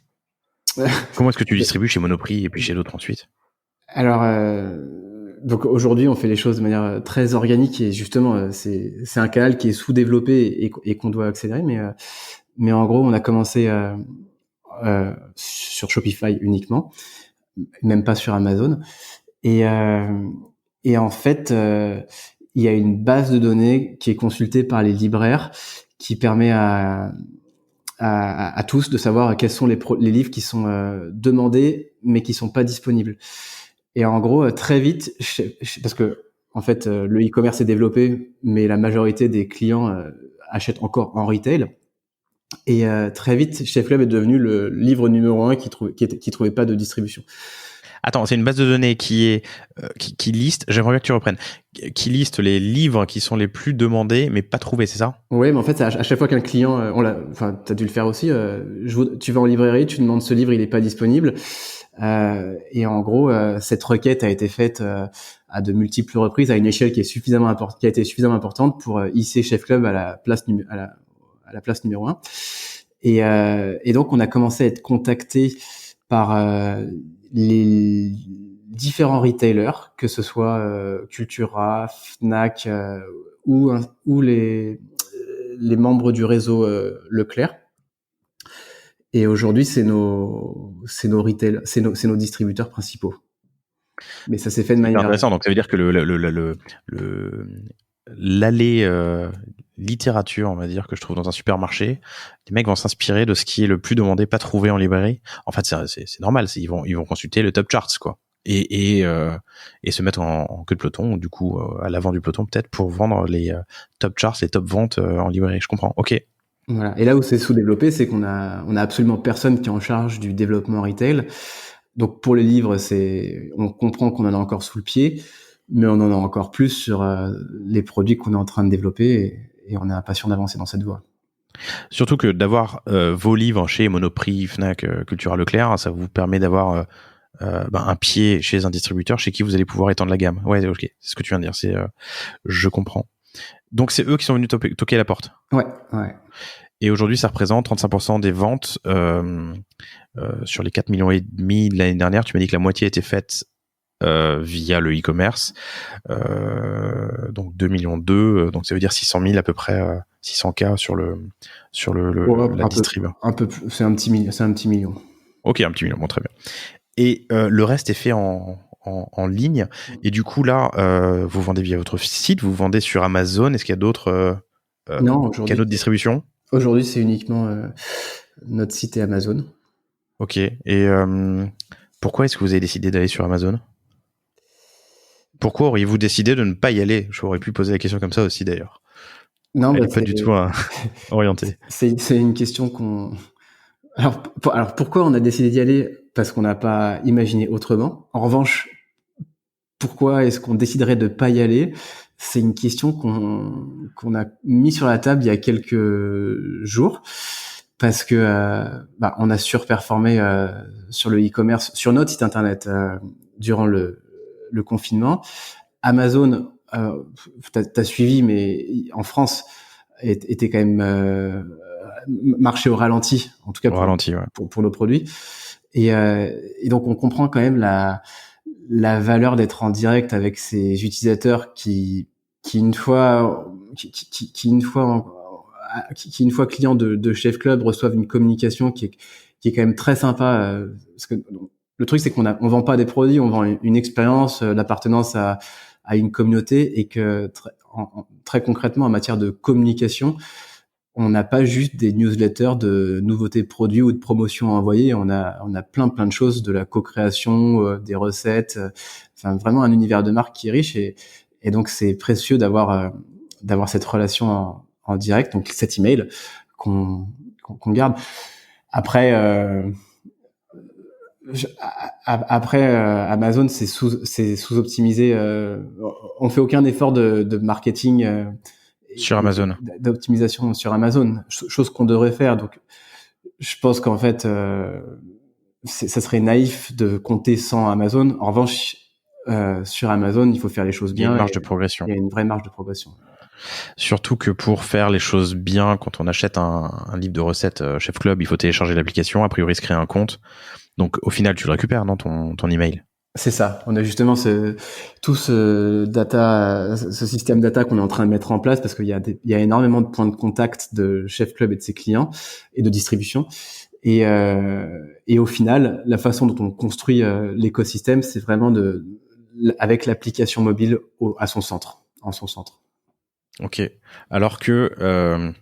Comment est-ce que tu distribues chez Monoprix et puis chez d'autres ensuite? Alors, donc aujourd'hui, on fait les choses de manière très organique et justement, c'est un canal qui est sous-développé et qu'on doit accélérer. Mais en gros, on a commencé sur Shopify uniquement, même pas sur Amazon. Et en fait, il y a une base de données qui est consultée par les libraires qui permet à tous de savoir quels sont les livres qui sont demandés mais qui sont pas disponibles. Et en gros, très vite, parce que en fait, le e-commerce est développé, mais la majorité des clients achètent encore en retail. Et très vite, Chef Club est devenu le livre numéro 1 qui trouvait pas de distribution. Attends, c'est une base de données qui liste, j'aimerais bien que tu reprennes, qui liste les livres qui sont les plus demandés mais pas trouvés, c'est ça? Oui, mais en fait, à chaque fois qu'un client, t'as dû le faire aussi, tu vas en librairie, tu demandes ce livre, il est pas disponible. Et en gros, cette requête a été faite à de multiples reprises, à une échelle qui a été suffisamment importante pour hisser Chef Club à la place numéro 1. Et donc, on a commencé à être contacté par les différents retailers, que ce soit Cultura, Fnac ou les membres du réseau Leclerc. Et aujourd'hui, c'est nos distributeurs principaux. Mais ça s'est fait de manière intéressant. Donc ça veut dire que l'allée littérature, on va dire, que je trouve dans un supermarché, les mecs vont s'inspirer de ce qui est le plus demandé, pas trouvé en librairie. En fait, c'est normal. Ils vont consulter le top charts, quoi. Et se mettre en queue de peloton, du coup, à l'avant du peloton, peut-être, pour vendre les top charts, les top ventes en librairie. Je comprends. Ok. Voilà. Et là où c'est sous-développé, c'est qu'on a absolument personne qui est en charge du développement retail. Donc pour les livres, on comprend qu'on en a encore sous le pied, mais on en a encore plus sur les produits qu'on est en train de développer et on est impatient d'avancer dans cette voie. Surtout que d'avoir vos livres chez Monoprix, Fnac, Cultura, Leclerc, ça vous permet d'avoir un pied chez un distributeur chez qui vous allez pouvoir étendre la gamme. Ouais, ok, c'est ce que tu viens de dire. Je comprends. Donc c'est eux qui sont venus toquer à la porte. Ouais. Et aujourd'hui, ça représente 35% des ventes sur les 4,5 millions de l'année dernière. Tu m'as dit que la moitié était faite via le e-commerce. donc 2 millions 2, donc ça veut dire 600 000 à peu près, 600K sur la distrib. C'est un petit million. Ok, un petit million, bon, très bien. Et le reste est fait en ligne. Et du coup, là, vous vendez via votre site, vous vendez sur Amazon. Est-ce qu'il y a d'autres canaux de distribution? Aujourd'hui, c'est uniquement notre site et Amazon. Ok. Et pourquoi est-ce que vous avez décidé d'aller sur Amazon? Pourquoi auriez-vous décidé de ne pas y aller? J'aurais pu poser la question comme ça aussi, d'ailleurs. Non, elle n'est pas du tout orientée. C'est une question qu'on... Alors pourquoi on a décidé d'y aller? Parce qu'on n'a pas imaginé autrement. En revanche, pourquoi est-ce qu'on déciderait de pas y aller? C'est une question qu'on a mis sur la table il y a quelques jours, parce que on a surperformé sur le e-commerce, sur notre site internet durant le confinement. Amazon, t'as suivi, mais en France était quand même marché au ralenti, en tout cas pour nos produits. Et donc on comprend quand même la valeur d'être en direct avec ces utilisateurs qui une fois clients de Chef Club reçoivent une communication qui est quand même très sympa, parce que le truc c'est on vend pas des produits, on vend une expérience, l'appartenance à une communauté, et que très concrètement en matière de communication, on n'a pas juste des newsletters de nouveautés produits ou de promotions à envoyer. On a plein de choses, de la co-création, des recettes, enfin vraiment un univers de marque qui est riche, et donc c'est précieux d'avoir cette relation en direct, donc cet email qu'on garde. Après Amazon, c'est sous-optimisé. On fait aucun effort de marketing sur Amazon, d'optimisation sur Amazon, chose qu'on devrait faire. Donc, je pense qu'en fait, ça serait naïf de compter sans Amazon. En revanche, sur Amazon, il faut faire les choses bien. Il y a une marge de progression. Il y a une vraie marge de progression. Surtout que pour faire les choses bien, quand on achète un livre de recettes Chef Club, il faut télécharger l'application, a priori se créer un compte. Donc au final, tu le récupères, non, ton email? C'est ça. On a justement ce système data qu'on est en train de mettre en place, parce qu'il y a énormément de points de contact de Chef Club et de ses clients et de distribution. Et au final, la façon dont on construit l'écosystème, c'est vraiment avec l'application mobile en son centre. Ok. Alors que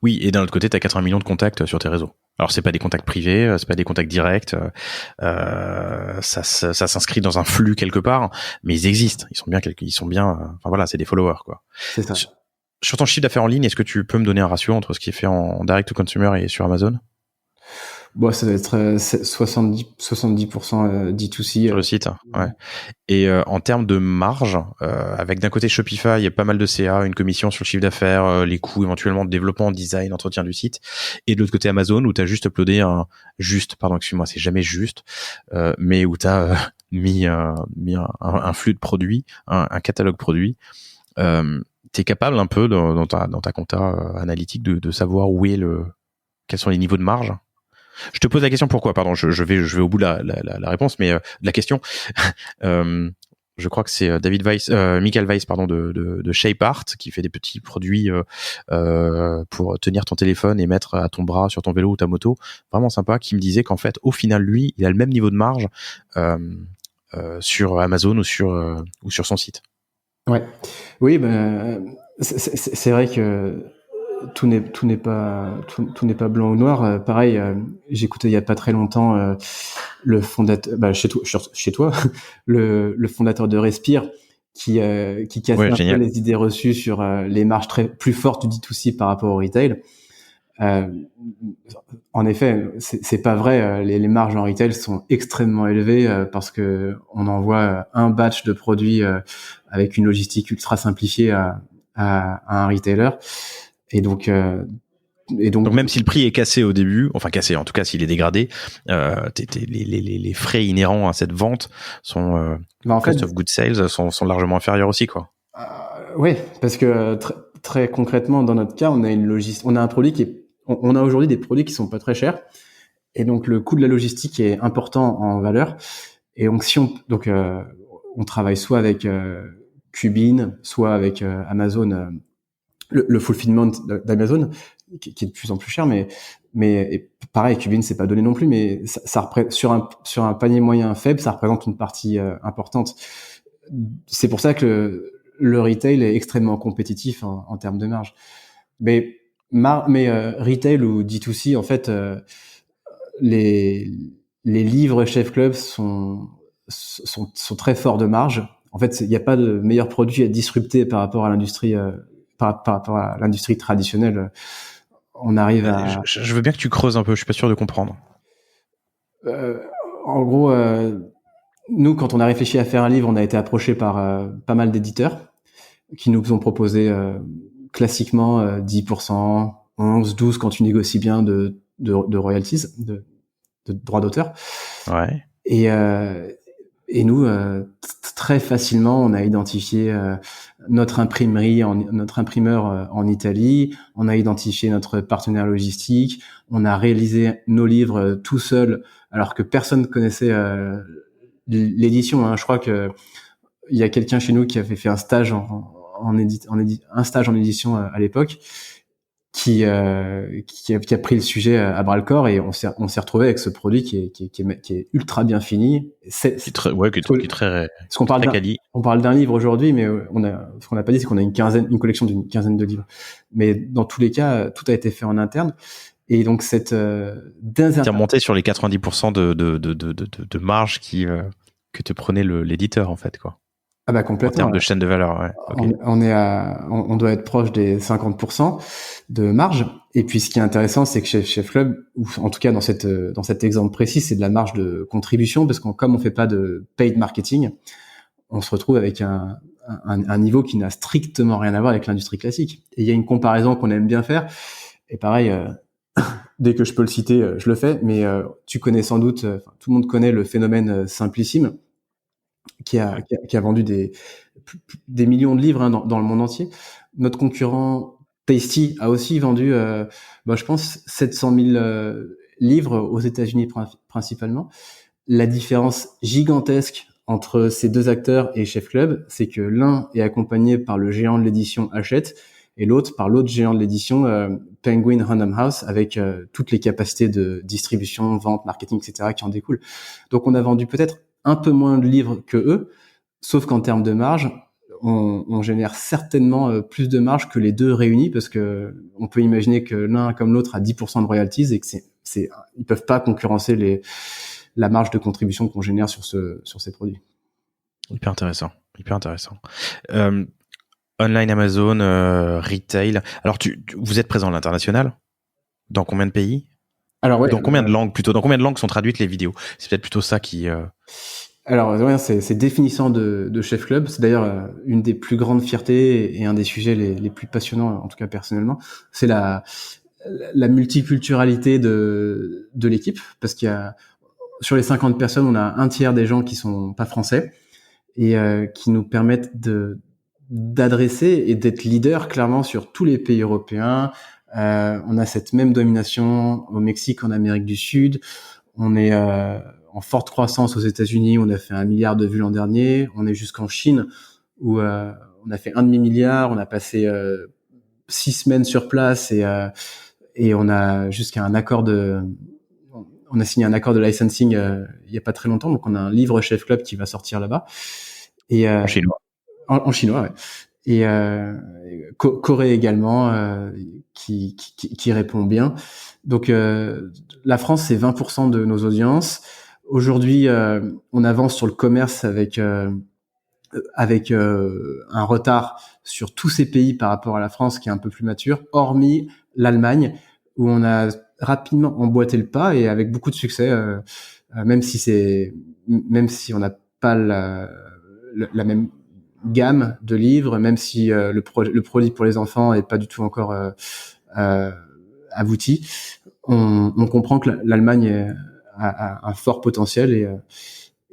oui, et d'un autre côté, tu as 80 millions de contacts sur tes réseaux. Alors c'est pas des contacts privés, c'est pas des contacts directs, ça s'inscrit dans un flux quelque part, mais ils existent, ils sont bien, enfin voilà, c'est des followers quoi. C'est ça. Sur ton chiffre d'affaires en ligne, est-ce que tu peux me donner un ratio entre ce qui est fait en direct to consumer et sur Amazon? Bon, ça doit être 70% D2C sur le site, ouais. Et en termes de marge, avec d'un côté Shopify, il y a pas mal de CA, une commission sur le chiffre d'affaires, les coûts éventuellement de développement, design, entretien du site, et de l'autre côté Amazon où t'as juste uploadé c'est jamais juste, mais où t'as mis un flux de produits, un catalogue produit. T'es capable un peu dans ta compta analytique de savoir quels sont les niveaux de marge? Je te pose la question pourquoi, pardon, je vais au bout de la réponse, mais la question, je crois que c'est Michael Weiss, pardon, de Shape Art, qui fait des petits produits pour tenir ton téléphone et mettre à ton bras, sur ton vélo ou ta moto, vraiment sympa, qui me disait qu'en fait, au final, lui, il a le même niveau de marge sur Amazon ou sur son site. Ouais, oui, c'est vrai que tout n'est pas blanc ou noir. Pareil, j'écoutais il y a pas très longtemps le fondateur, chez toi, le fondateur de Respire, qui cassait un peu les idées reçues sur les marges plus fortes du D2C par rapport au retail. En effet, c'est pas vrai. Les marges en retail sont extrêmement élevées parce que on envoie un batch de produits avec une logistique ultra simplifiée à un retailer. Et donc même si le prix est cassé au début, enfin cassé, en tout cas s'il est dégradé, les frais inhérents à cette vente sont cost of good sales sont largement inférieurs aussi, quoi. Oui, parce que très concrètement dans notre cas, on a un produit on a aujourd'hui des produits qui sont pas très chers, et donc le coût de la logistique est important en valeur. Et donc on travaille soit avec Cubin, soit avec Amazon, le fulfillment d'Amazon, qui est de plus en plus cher, mais et pareil, Cubin, c'est pas donné non plus, mais ça représente sur un panier moyen faible, ça représente une partie importante. C'est pour ça que le retail est extrêmement compétitif en termes de marge. Mais retail ou D2C, en fait, les livres Chef Club sont très forts de marge. En fait, il n'y a pas de meilleur produit à disrupter par rapport à l'industrie par rapport à l'industrie traditionnelle. On arrive à. Je veux bien que tu creuses un peu. Je suis pas sûr de comprendre. En gros, nous, quand on a réfléchi à faire un livre, on a été approché par pas mal d'éditeurs qui nous ont proposé classiquement 10%, 11, 12 quand tu négocies bien de royalties, de droits d'auteur. Ouais. Et nous, très facilement, on a identifié notre imprimeur en Italie, on a identifié notre partenaire logistique, on a réalisé nos livres tout seul, alors que personne ne connaissait l'édition. Hein. Je crois que il y a quelqu'un chez nous qui avait fait un stage un stage en édition à l'époque, qui a pris le sujet à bras le corps, et on s'est retrouvé avec ce produit qui est ultra bien fini. Qui est très quali. On parle d'un livre aujourd'hui, mais ce qu'on n'a pas dit, c'est qu'on a une collection d'une quinzaine de livres. Mais dans tous les cas, tout a été fait en interne. Et donc c'est remonté sur les 90% de marge que te prenait l'éditeur, en fait, quoi. Ah bah complètement. En termes de chaîne de valeur, ouais. Okay. On doit être proche des 50% de marge. Et puis ce qui est intéressant, c'est que chez Chef Club, ou en tout cas dans cet exemple précis, c'est de la marge de contribution, parce comme on fait pas de paid marketing, on se retrouve avec un niveau qui n'a strictement rien à voir avec l'industrie classique. Et il y a une comparaison qu'on aime bien faire. Et pareil, dès que je peux le citer, je le fais. Mais tu connais sans doute, tout le monde connaît le phénomène Simplissime, qui a vendu des millions de livres dans le monde entier. Notre concurrent Tasty a aussi vendu, je pense, 700 000 livres aux États-Unis principalement. La différence gigantesque entre ces deux acteurs et Chef Club, c'est que l'un est accompagné par le géant de l'édition Hachette, et l'autre par l'autre géant de l'édition, Penguin Random House, avec toutes les capacités de distribution, vente, marketing, etc. qui en découlent. Donc on a vendu peut-être un peu moins de livres que eux, sauf qu'en termes de marge, on génère certainement plus de marge que les deux réunis, parce que on peut imaginer que l'un comme l'autre a 10% de royalties, et que ils peuvent pas concurrencer la marge de contribution qu'on génère sur ces produits. Hyper intéressant. Online Amazon, retail. Alors vous êtes présent à l'international? Dans combien de pays? Alors, ouais, dans combien de langues plutôt? Dans combien de langues sont traduites les vidéos? C'est peut-être plutôt ça qui. Alors, ouais, c'est définissant de Chef Club. C'est d'ailleurs une des plus grandes fiertés et un des sujets les plus passionnants, en tout cas personnellement. C'est la multiculturalité de l'équipe, parce qu'il y a, sur les 50 personnes, on a un tiers des gens qui sont pas français, et qui nous permettent d'adresser et d'être leader clairement sur tous les pays européens. On a cette même domination au Mexique, en Amérique du Sud. On est en forte croissance aux États-Unis. On a fait 1 milliard de vues l'an dernier. On est jusqu'en Chine, où on a fait 1,5 milliard. On a passé 6 semaines sur place, et on a jusqu'à on a signé un accord de licensing il y a pas très longtemps. Donc on a un livre Chef Club qui va sortir là-bas. Et en chinois. En chinois, ouais. Et Corée également, qui répond bien. Donc la France, c'est 20% de nos audiences. Aujourd'hui, on avance sur le commerce avec un retard sur tous ces pays par rapport à la France, qui est un peu plus mature, hormis l'Allemagne, où on a rapidement emboîté le pas, et avec beaucoup de succès, même si on n'a pas la même gamme de livres, même si le produit pour les enfants est pas du tout encore abouti. On comprend que l'Allemagne a un fort potentiel,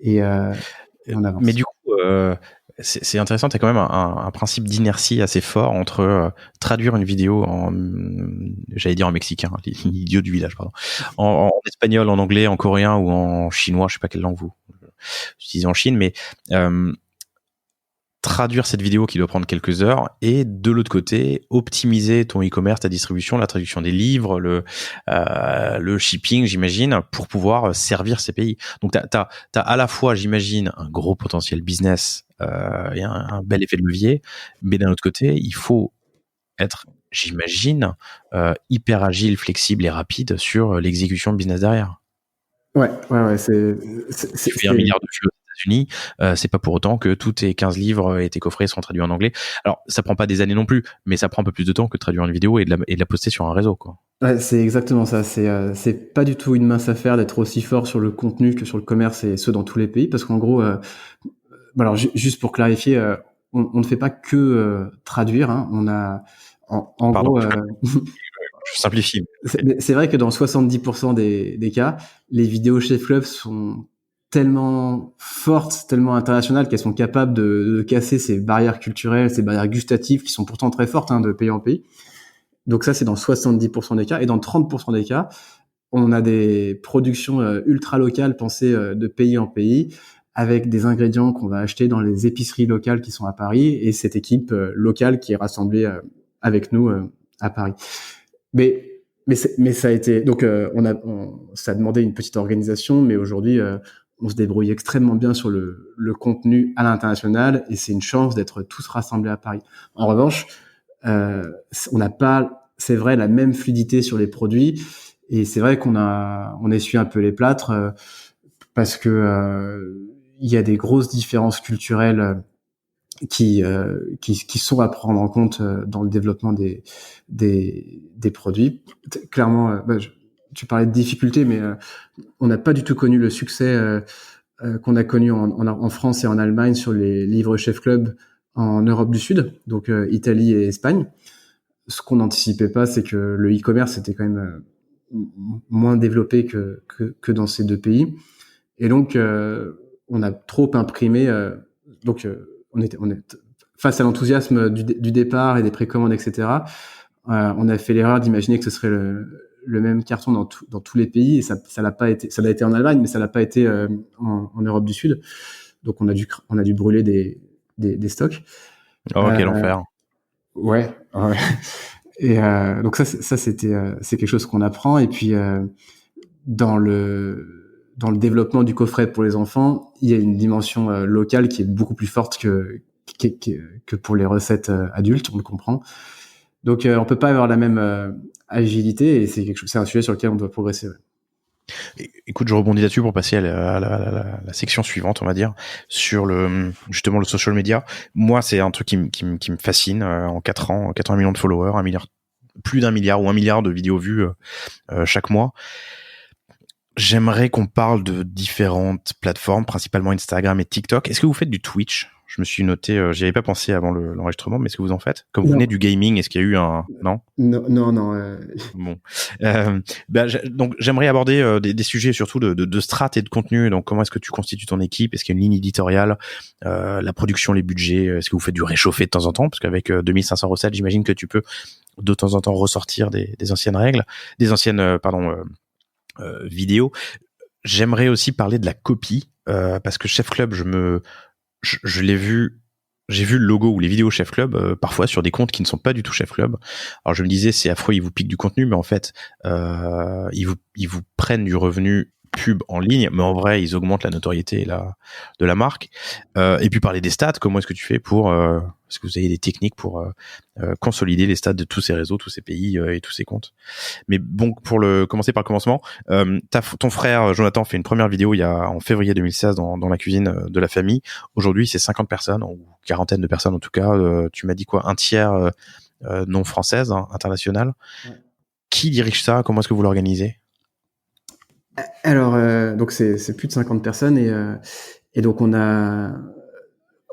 et on avance. Mais du coup, c'est intéressant. T'as quand même un principe d'inertie assez fort entre traduire une vidéo j'allais dire en mexicain, l'idiot du village, pardon, en espagnol, en anglais, en coréen ou en chinois. Je sais pas quelle langue vous utilisez en Chine, mais traduire cette vidéo qui doit prendre quelques heures et de l'autre côté optimiser ton e-commerce, ta distribution, la traduction des livres, le shipping, j'imagine, pour pouvoir servir ces pays. Donc t'as à la fois, j'imagine, un gros potentiel business et un bel effet de levier, mais d'un autre côté il faut être, j'imagine, hyper agile, flexible et rapide sur l'exécution de business derrière. Ouais, Tu fais 1 milliard de vues aux États-Unis, c'est pas pour autant que tous tes 15 livres et tes coffrets sont traduits en anglais. Alors, ça prend pas des années non plus, mais ça prend un peu plus de temps que de traduire une vidéo et de la poster sur un réseau, quoi. Ouais, c'est exactement ça. C'est pas du tout une mince affaire d'être aussi fort sur le contenu que sur le commerce et ce dans tous les pays, parce qu'en gros, alors juste pour clarifier, on ne fait pas que traduire. Hein. On a, en Pardon, gros, je simplifie. c'est vrai que dans 70% des cas, les vidéos Chef Club sont tellement fortes, tellement internationales qu'elles sont capables de casser ces barrières culturelles, ces barrières gustatives qui sont pourtant très fortes de pays en pays. Donc ça, c'est dans 70% des cas. Et dans 30% des cas, on a des productions ultra locales pensées de pays en pays avec des ingrédients qu'on va acheter dans les épiceries locales qui sont à Paris et cette équipe locale qui est rassemblée avec nous à Paris. Mais ça a été donc ça a demandé une petite organisation, mais aujourd'hui on se débrouille extrêmement bien sur le contenu à l'international et c'est une chance d'être tous rassemblés à Paris. En revanche, on n'a pas, c'est vrai, la même fluidité sur les produits et c'est vrai on essuie un peu les plâtres parce que il y a des grosses différences culturelles qui sont à prendre en compte dans le développement des produits. Clairement, tu parlais de difficultés, mais on n'a pas du tout connu le succès qu'on a connu en France et en Allemagne sur les livres Chef Club en Europe du Sud, donc Italie et Espagne. Ce qu'on n'anticipait pas, c'est que le e-commerce était quand même moins développé que dans ces deux pays. Et donc, on a trop imprimé. On est face à l'enthousiasme du départ et des précommandes, etc. On a fait l'erreur d'imaginer que ce serait le même carton dans tous les pays et ça l'a pas été. Ça l'a été en Allemagne, mais ça l'a pas été en Europe du Sud. Donc on a dû brûler des stocks. Oh, quel enfer. Ouais. Et donc c'est quelque chose qu'on apprend. Et puis dans le développement du coffret pour les enfants, il y a une dimension locale qui est beaucoup plus forte que pour les recettes adultes, on le comprend. Donc on peut pas avoir la même agilité et c'est un sujet sur lequel on doit progresser. Ouais. Écoute, je rebondis là-dessus pour passer à la section suivante, on va dire, sur justement le social media. Moi, c'est un truc qui me fascine. En 4 ans, 80 millions de followers, plus d'1 milliard ou 1 milliard de vidéos vues chaque mois. J'aimerais qu'on parle de différentes plateformes, principalement Instagram et TikTok. Est-ce que vous faites du Twitch ? Je me suis noté, j'y avais pas pensé avant l'enregistrement, mais est-ce que vous en faites ? Comme vous venez du gaming, est-ce qu'il y a eu un... Non ? Non. Bon. Donc, j'aimerais aborder des sujets surtout de strat et de contenu. Donc, comment est-ce que tu constitues ton équipe ? Est-ce qu'il y a une ligne éditoriale ? La production, les budgets ? Est-ce que vous faites du réchauffé de temps en temps ? Parce qu'avec 2500 recettes, j'imagine que tu peux de temps en temps ressortir des anciennes règles, vidéos. J'aimerais aussi parler de la copie, parce que Chef Club, je l'ai vu, j'ai vu le logo ou les vidéos Chef Club parfois sur des comptes qui ne sont pas du tout Chef Club. Alors je me disais c'est affreux, ils vous piquent du contenu, mais en fait ils vous prennent du revenu pub en ligne, mais en vrai ils augmentent la notoriété de la marque. Et puis parler des stats, comment est-ce que tu fais pour est-ce que vous avez des techniques pour consolider les stats de tous ces réseaux, tous ces pays et tous ces comptes. Mais bon, pour commencer par le commencement, ton frère Jonathan fait une première vidéo en février 2016 dans la cuisine de la famille. Aujourd'hui, c'est 50 personnes, ou quarantaine de personnes en tout cas. Tu m'as dit quoi ? Un tiers non française, internationale. Ouais. Qui dirige ça ? Comment est-ce que vous l'organisez ? Alors, donc c'est plus de 50 personnes et donc on a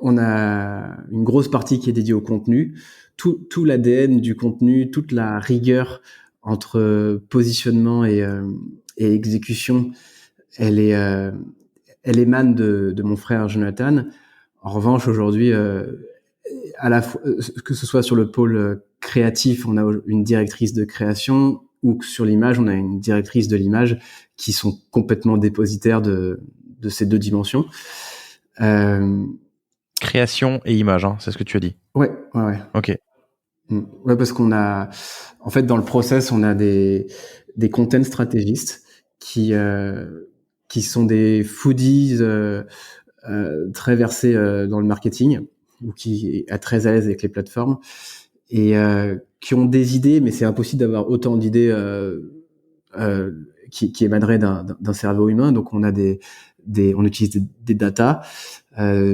une grosse partie qui est dédiée au contenu. Tout l'ADN du contenu, toute la rigueur entre positionnement et exécution, elle émane de mon frère Jonathan. En revanche, aujourd'hui, à la fois, que ce soit sur le pôle créatif, on a une directrice de création, ou sur l'image, on a une directrice de l'image qui sont complètement dépositaires de ces deux dimensions. Quelle création et image, hein, c'est ce que tu as dit. Ouais. Ok. Ouais, parce qu'on a, en fait, dans le process, on a des content stratégistes qui sont des foodies très versés dans le marketing ou qui est très à l'aise avec les plateformes et qui ont des idées, mais c'est impossible d'avoir autant d'idées qui émaneraient d'un cerveau humain. Donc on a on utilise des data,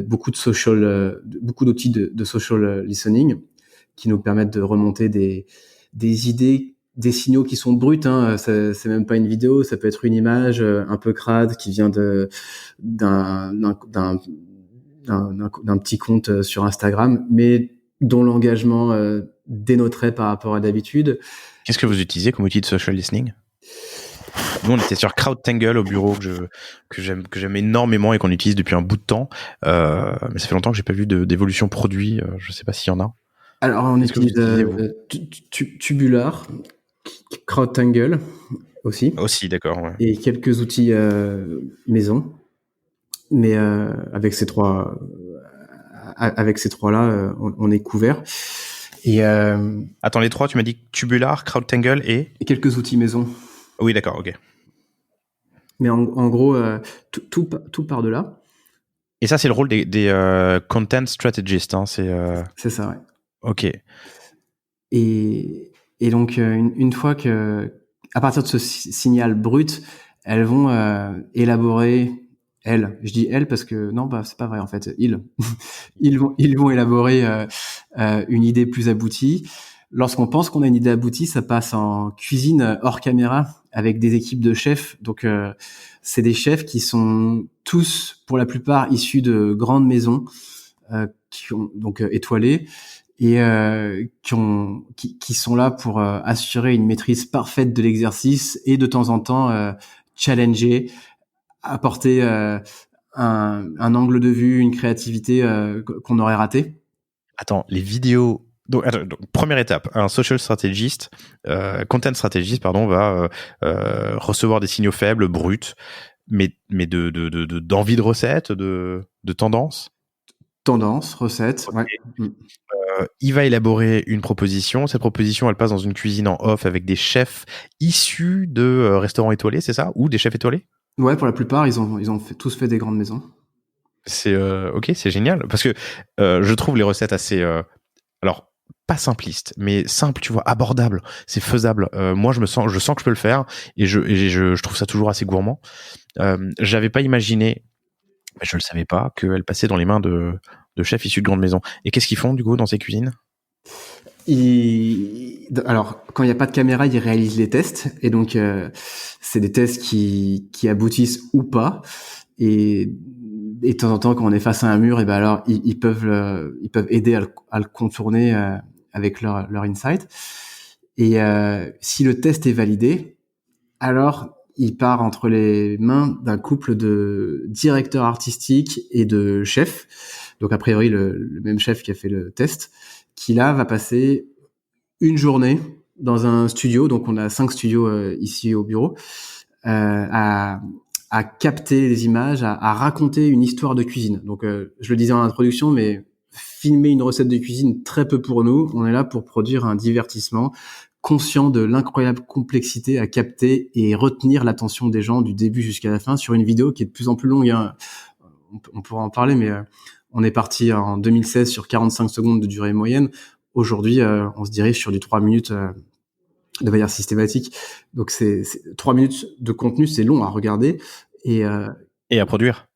beaucoup d'outils de social listening qui nous permettent de remonter des idées, des signaux qui sont bruts. Hein. C'est même pas une vidéo, ça peut être une image un peu crade qui vient d'un petit compte sur Instagram, mais dont l'engagement dénoterait par rapport à d'habitude. Qu'est-ce que vous utilisez comme outil de social listening ? Nous, on était sur CrowdTangle au bureau que j'aime énormément et qu'on utilise depuis un bout de temps. Mais ça fait longtemps que j'ai pas vu d'évolution produit. Je sais pas s'il y en a. Alors, on utilise Tubular, CrowdTangle aussi. Aussi, d'accord. Ouais. Et quelques outils maison. Mais avec ces trois là, on est couvert. Et attends, les trois, tu m'as dit Tubular, CrowdTangle et quelques outils maison. Oui, d'accord, ok. Mais en gros, tout part de là. Et ça, c'est le rôle des content strategists, hein, c'est ça, ouais. Ok. Et donc, une fois que, à partir de ce signal brut, elles vont élaborer. Je dis elles parce que non, c'est pas vrai en fait. Ils vont élaborer une idée plus aboutie. Lorsqu'on pense qu'on a une idée aboutie, ça passe en cuisine hors caméra avec des équipes de chefs. Donc, c'est des chefs qui sont tous, pour la plupart, issus de grandes maisons qui ont donc étoilées et qui sont là pour assurer une maîtrise parfaite de l'exercice et de temps en temps challenger, apporter un angle de vue, une créativité qu'on aurait raté. Attends, les vidéos. Donc, première étape, un social strategist, content strategist, pardon, va recevoir des signaux faibles, bruts, mais d'envie de recette, de tendance. Tendance, recette, okay. Ouais. Il va élaborer une proposition. Cette proposition, elle passe dans une cuisine en off avec des chefs issus de restaurants étoilés, c'est ça ? Ou des chefs étoilés ? Ouais, pour la plupart, ils ont tous fait des grandes maisons. C'est ok, c'est génial parce que je trouve les recettes assez alors pas simplistes, mais simples, tu vois, abordables. C'est faisable. Moi, je sens que je peux le faire et je trouve ça toujours assez gourmand. J'avais pas imaginé, mais je le savais pas, qu'elle passait dans les mains de chefs issus de grandes maisons. Et qu'est-ce qu'ils font du coup dans ces cuisines ? Alors, quand il n'y a pas de caméra, ils réalisent les tests. Et donc, c'est des tests qui aboutissent ou pas. Et de temps en temps, quand on est face à un mur, et ben alors, ils peuvent aider à le contourner avec leur insight. Et si le test est validé, alors il part entre les mains d'un couple de directeurs artistiques et de chefs. Donc, a priori, le même chef qui a fait le test, qui là va passer une journée dans un studio, donc on a 5 studios ici au bureau, à capter les images, à raconter une histoire de cuisine. Donc je le disais en introduction, mais filmer une recette de cuisine, très peu pour nous. On est là pour produire un divertissement, conscient de l'incroyable complexité à capter et retenir l'attention des gens du début jusqu'à la fin sur une vidéo qui est de plus en plus longue. Hein. On pourra en parler, mais on est parti en 2016 sur 45 secondes de durée moyenne. Aujourd'hui, on se dirige sur du 3 minutes de manière systématique. Donc, c'est 3 minutes de contenu, c'est long à regarder. Et à produire.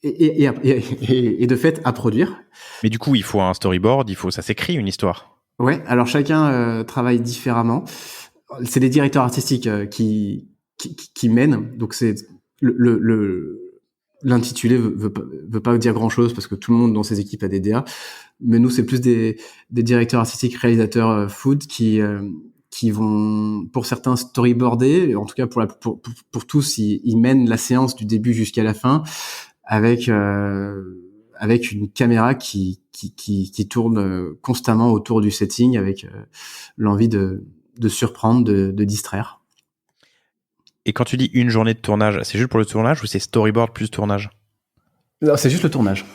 Et de fait, à produire. Mais du coup, il faut un storyboard, ça s'écrit une histoire. Ouais, alors chacun travaille différemment. C'est des directeurs artistiques qui mènent. Donc, c'est l'intitulé veut pas dire grand chose parce que tout le monde dans ces équipes a des DA. Mais nous, c'est plus des directeurs artistiques, réalisateurs food qui vont, pour certains, storyboarder. En tout cas, pour tous, ils mènent la séance du début jusqu'à la fin avec une caméra qui tourne constamment autour du setting avec l'envie de surprendre, de distraire. Et quand tu dis une journée de tournage, c'est juste pour le tournage ou c'est storyboard plus tournage ? Non, c'est juste le tournage.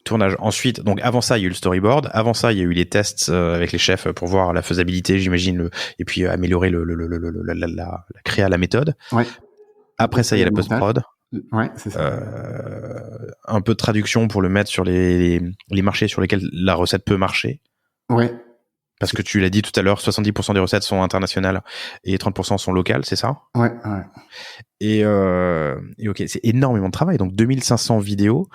tournage. Ensuite, donc avant ça, il y a eu le storyboard. Avant ça, il y a eu les tests avec les chefs pour voir la faisabilité, j'imagine, et puis améliorer la créa, la méthode. Ouais. Après ça, il y a la post-prod. Ouais, c'est ça. Un peu de traduction pour le mettre sur les marchés sur lesquels la recette peut marcher. Ouais. Parce que tu l'as dit tout à l'heure, 70% des recettes sont internationales et 30% sont locales, c'est ça? Ouais. Et ok, c'est énormément de travail. Donc 2500 vidéos.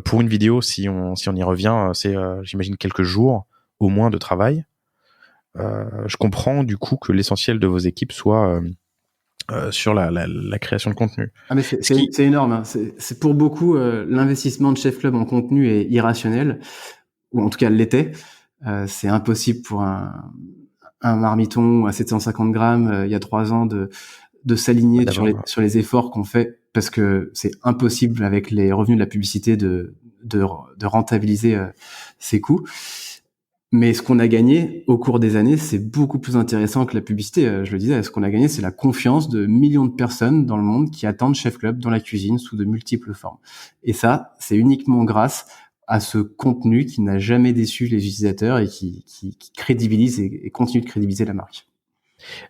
Pour une vidéo, si on y revient, c'est j'imagine quelques jours au moins de travail. Je comprends du coup que l'essentiel de vos équipes soit sur la création de contenu. Ah mais c'est énorme. Hein. C'est pour beaucoup l'investissement de Chef Club en contenu est irrationnel, ou en tout cas l'était. C'est impossible pour un marmiton à 750 grammes il y a 3 ans de s'aligner sur les efforts qu'on fait, parce que c'est impossible avec les revenus de la publicité de rentabiliser ses coûts. Mais ce qu'on a gagné au cours des années, c'est beaucoup plus intéressant que la publicité. Je le disais, ce qu'on a gagné, c'est la confiance de millions de personnes dans le monde qui attendent Chef Club dans la cuisine sous de multiples formes. Et ça, c'est uniquement grâce à ce contenu qui n'a jamais déçu les utilisateurs et qui crédibilise et continue de crédibiliser la marque.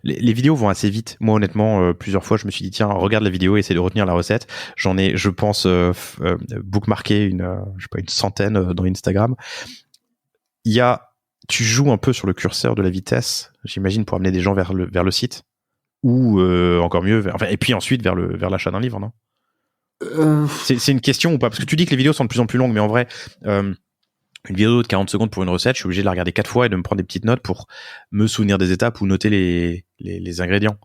Les vidéos vont assez vite. Moi, honnêtement, plusieurs fois, je me suis dit, tiens, regarde la vidéo et essaie de retenir la recette. J'en ai, je pense, bookmarké une centaine dans Instagram. Tu joues un peu sur le curseur de la vitesse, j'imagine, pour amener des gens vers le site, ou encore mieux, et puis ensuite vers l'achat d'un livre, non? C'est une question ou pas? Parce que tu dis que les vidéos sont de plus en plus longues, mais en vrai, une vidéo de 40 secondes pour une recette, je suis obligé de la regarder 4 fois et de me prendre des petites notes pour me souvenir des étapes ou noter les ingrédients.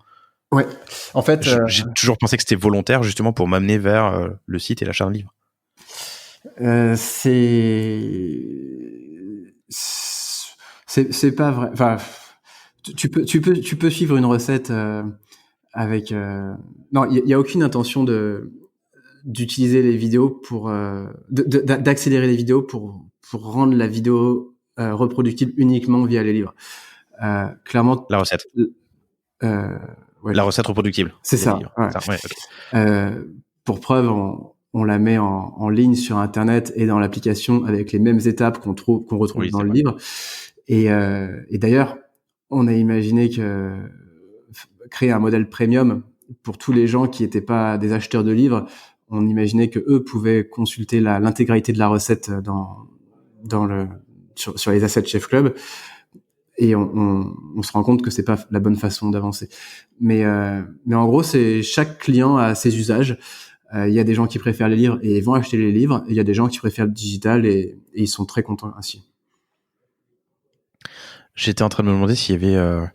Ouais. En fait, j'ai toujours pensé que c'était volontaire, justement, pour m'amener vers le site et l'achat d'un livre. C'est pas vrai. Enfin, tu peux suivre une recette avec. Non, il y a aucune intention d'utiliser les vidéos pour d'accélérer les vidéos pour rendre la vidéo reproductible uniquement via les livres. Clairement. La recette. Ouais. La recette reproductible. C'est ça. Ouais. Ça, ouais, okay. Pour preuve, on la met en ligne sur Internet et dans l'application avec les mêmes étapes qu'on retrouve dans le livre. Et d'ailleurs, on a imaginé créer un modèle premium pour tous les gens qui n'étaient pas des acheteurs de livres. On imaginait que eux pouvaient consulter l'intégralité de la recette sur les assets Chef Club. Et on se rend compte que c'est pas la bonne façon d'avancer. Mais en gros, c'est chaque client a ses usages. Il y a des gens qui préfèrent les livres et vont acheter les livres. Et il y a des gens qui préfèrent le digital et ils sont très contents ainsi. J'étais en train de me demander s'il y avait,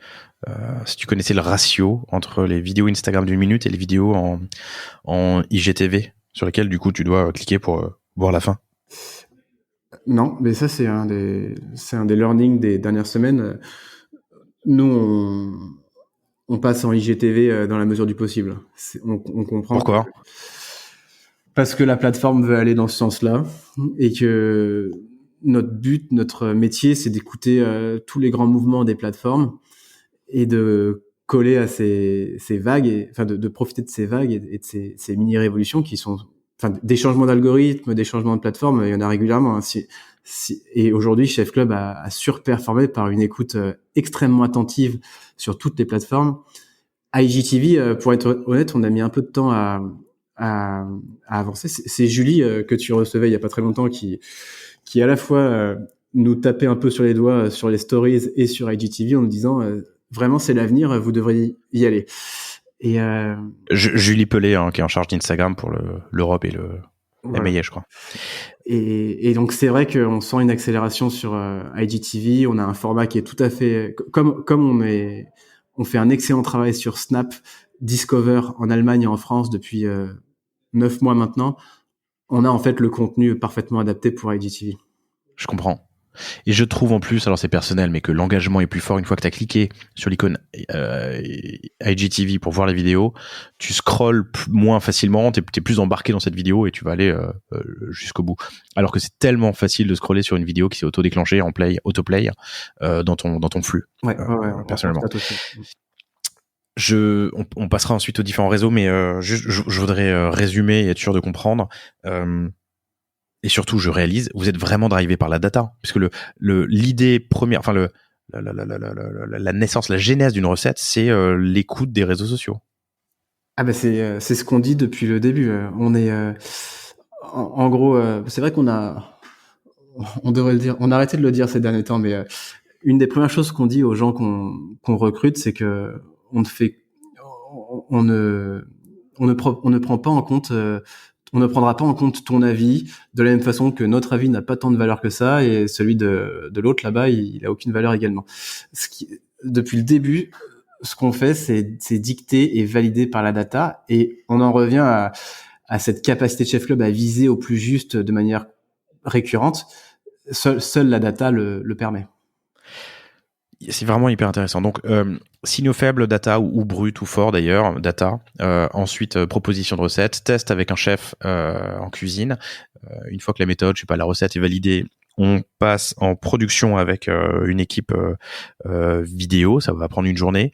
si tu connaissais le ratio entre les vidéos Instagram d'une minute et les vidéos en IGTV, sur lesquelles du coup tu dois cliquer pour voir la fin. Non, mais ça c'est un des learnings des dernières semaines. Nous, on passe en IGTV dans la mesure du possible. On comprend. Pourquoi ? Parce que la plateforme veut aller dans ce sens-là et que notre but, notre métier, c'est d'écouter tous les grands mouvements des plateformes et de coller à ces vagues, enfin de profiter de ces vagues et de ces mini-révolutions qui sont, enfin, des changements d'algorithme, des changements de plateforme, il y en a régulièrement. Hein. Et aujourd'hui, Chef Club a surperformé par une écoute extrêmement attentive sur toutes les plateformes. IGTV, pour être honnête, on a mis un peu de temps à avancer. C'est Julie que tu recevais il y a pas très longtemps qui à la fois nous tapait un peu sur les doigts sur les stories et sur IGTV en nous disant vraiment c'est l'avenir, vous devriez y aller. Et Julie Pelé, qui est en charge d'Instagram pour l'Europe et la MAIA, je crois. Et donc c'est vrai qu'on sent une accélération sur IGTV. On a un format qui est tout à fait comme on fait un excellent travail sur Snap Discover en Allemagne et en France depuis 9 mois maintenant. On a en fait le contenu parfaitement adapté pour IGTV. Je comprends. Et je trouve en plus, alors c'est personnel, mais que l'engagement est plus fort une fois que tu as cliqué sur l'icône IGTV pour voir la vidéo, tu scrolles moins facilement, t'es plus embarqué dans cette vidéo et tu vas aller jusqu'au bout. Alors que c'est tellement facile de scroller sur une vidéo qui s'est auto-déclenchée en autoplay dans ton flux. Ouais, personnellement. On passera ensuite aux différents réseaux, mais je voudrais résumer et être sûr de comprendre. Et surtout, je réalise, vous êtes vraiment drivé par la data, puisque l'idée première, enfin la naissance, la genèse d'une recette, c'est l'écoute des réseaux sociaux. Ah bah c'est ce qu'on dit depuis le début. On est en gros, c'est vrai on devrait le dire, on a arrêté de le dire ces derniers temps, mais une des premières choses qu'on dit aux gens qu'on recrute, c'est que on ne prend pas en compte, on ne prendra pas en compte ton avis de la même façon que notre avis n'a pas tant de valeur que ça et celui de l'autre là-bas, il a aucune valeur également. Depuis le début, ce qu'on fait, c'est dicté et validé par la data, et on en revient à cette capacité de Chef Club à viser au plus juste de manière récurrente. Seule la data le permet. C'est vraiment hyper intéressant. Donc, signaux faibles, data, ou brut ou fort d'ailleurs, data. Ensuite, proposition de recette, test avec un chef en cuisine. Une fois que la méthode, je sais pas, la recette est validée, on passe en production avec une équipe vidéo. Ça va prendre une journée.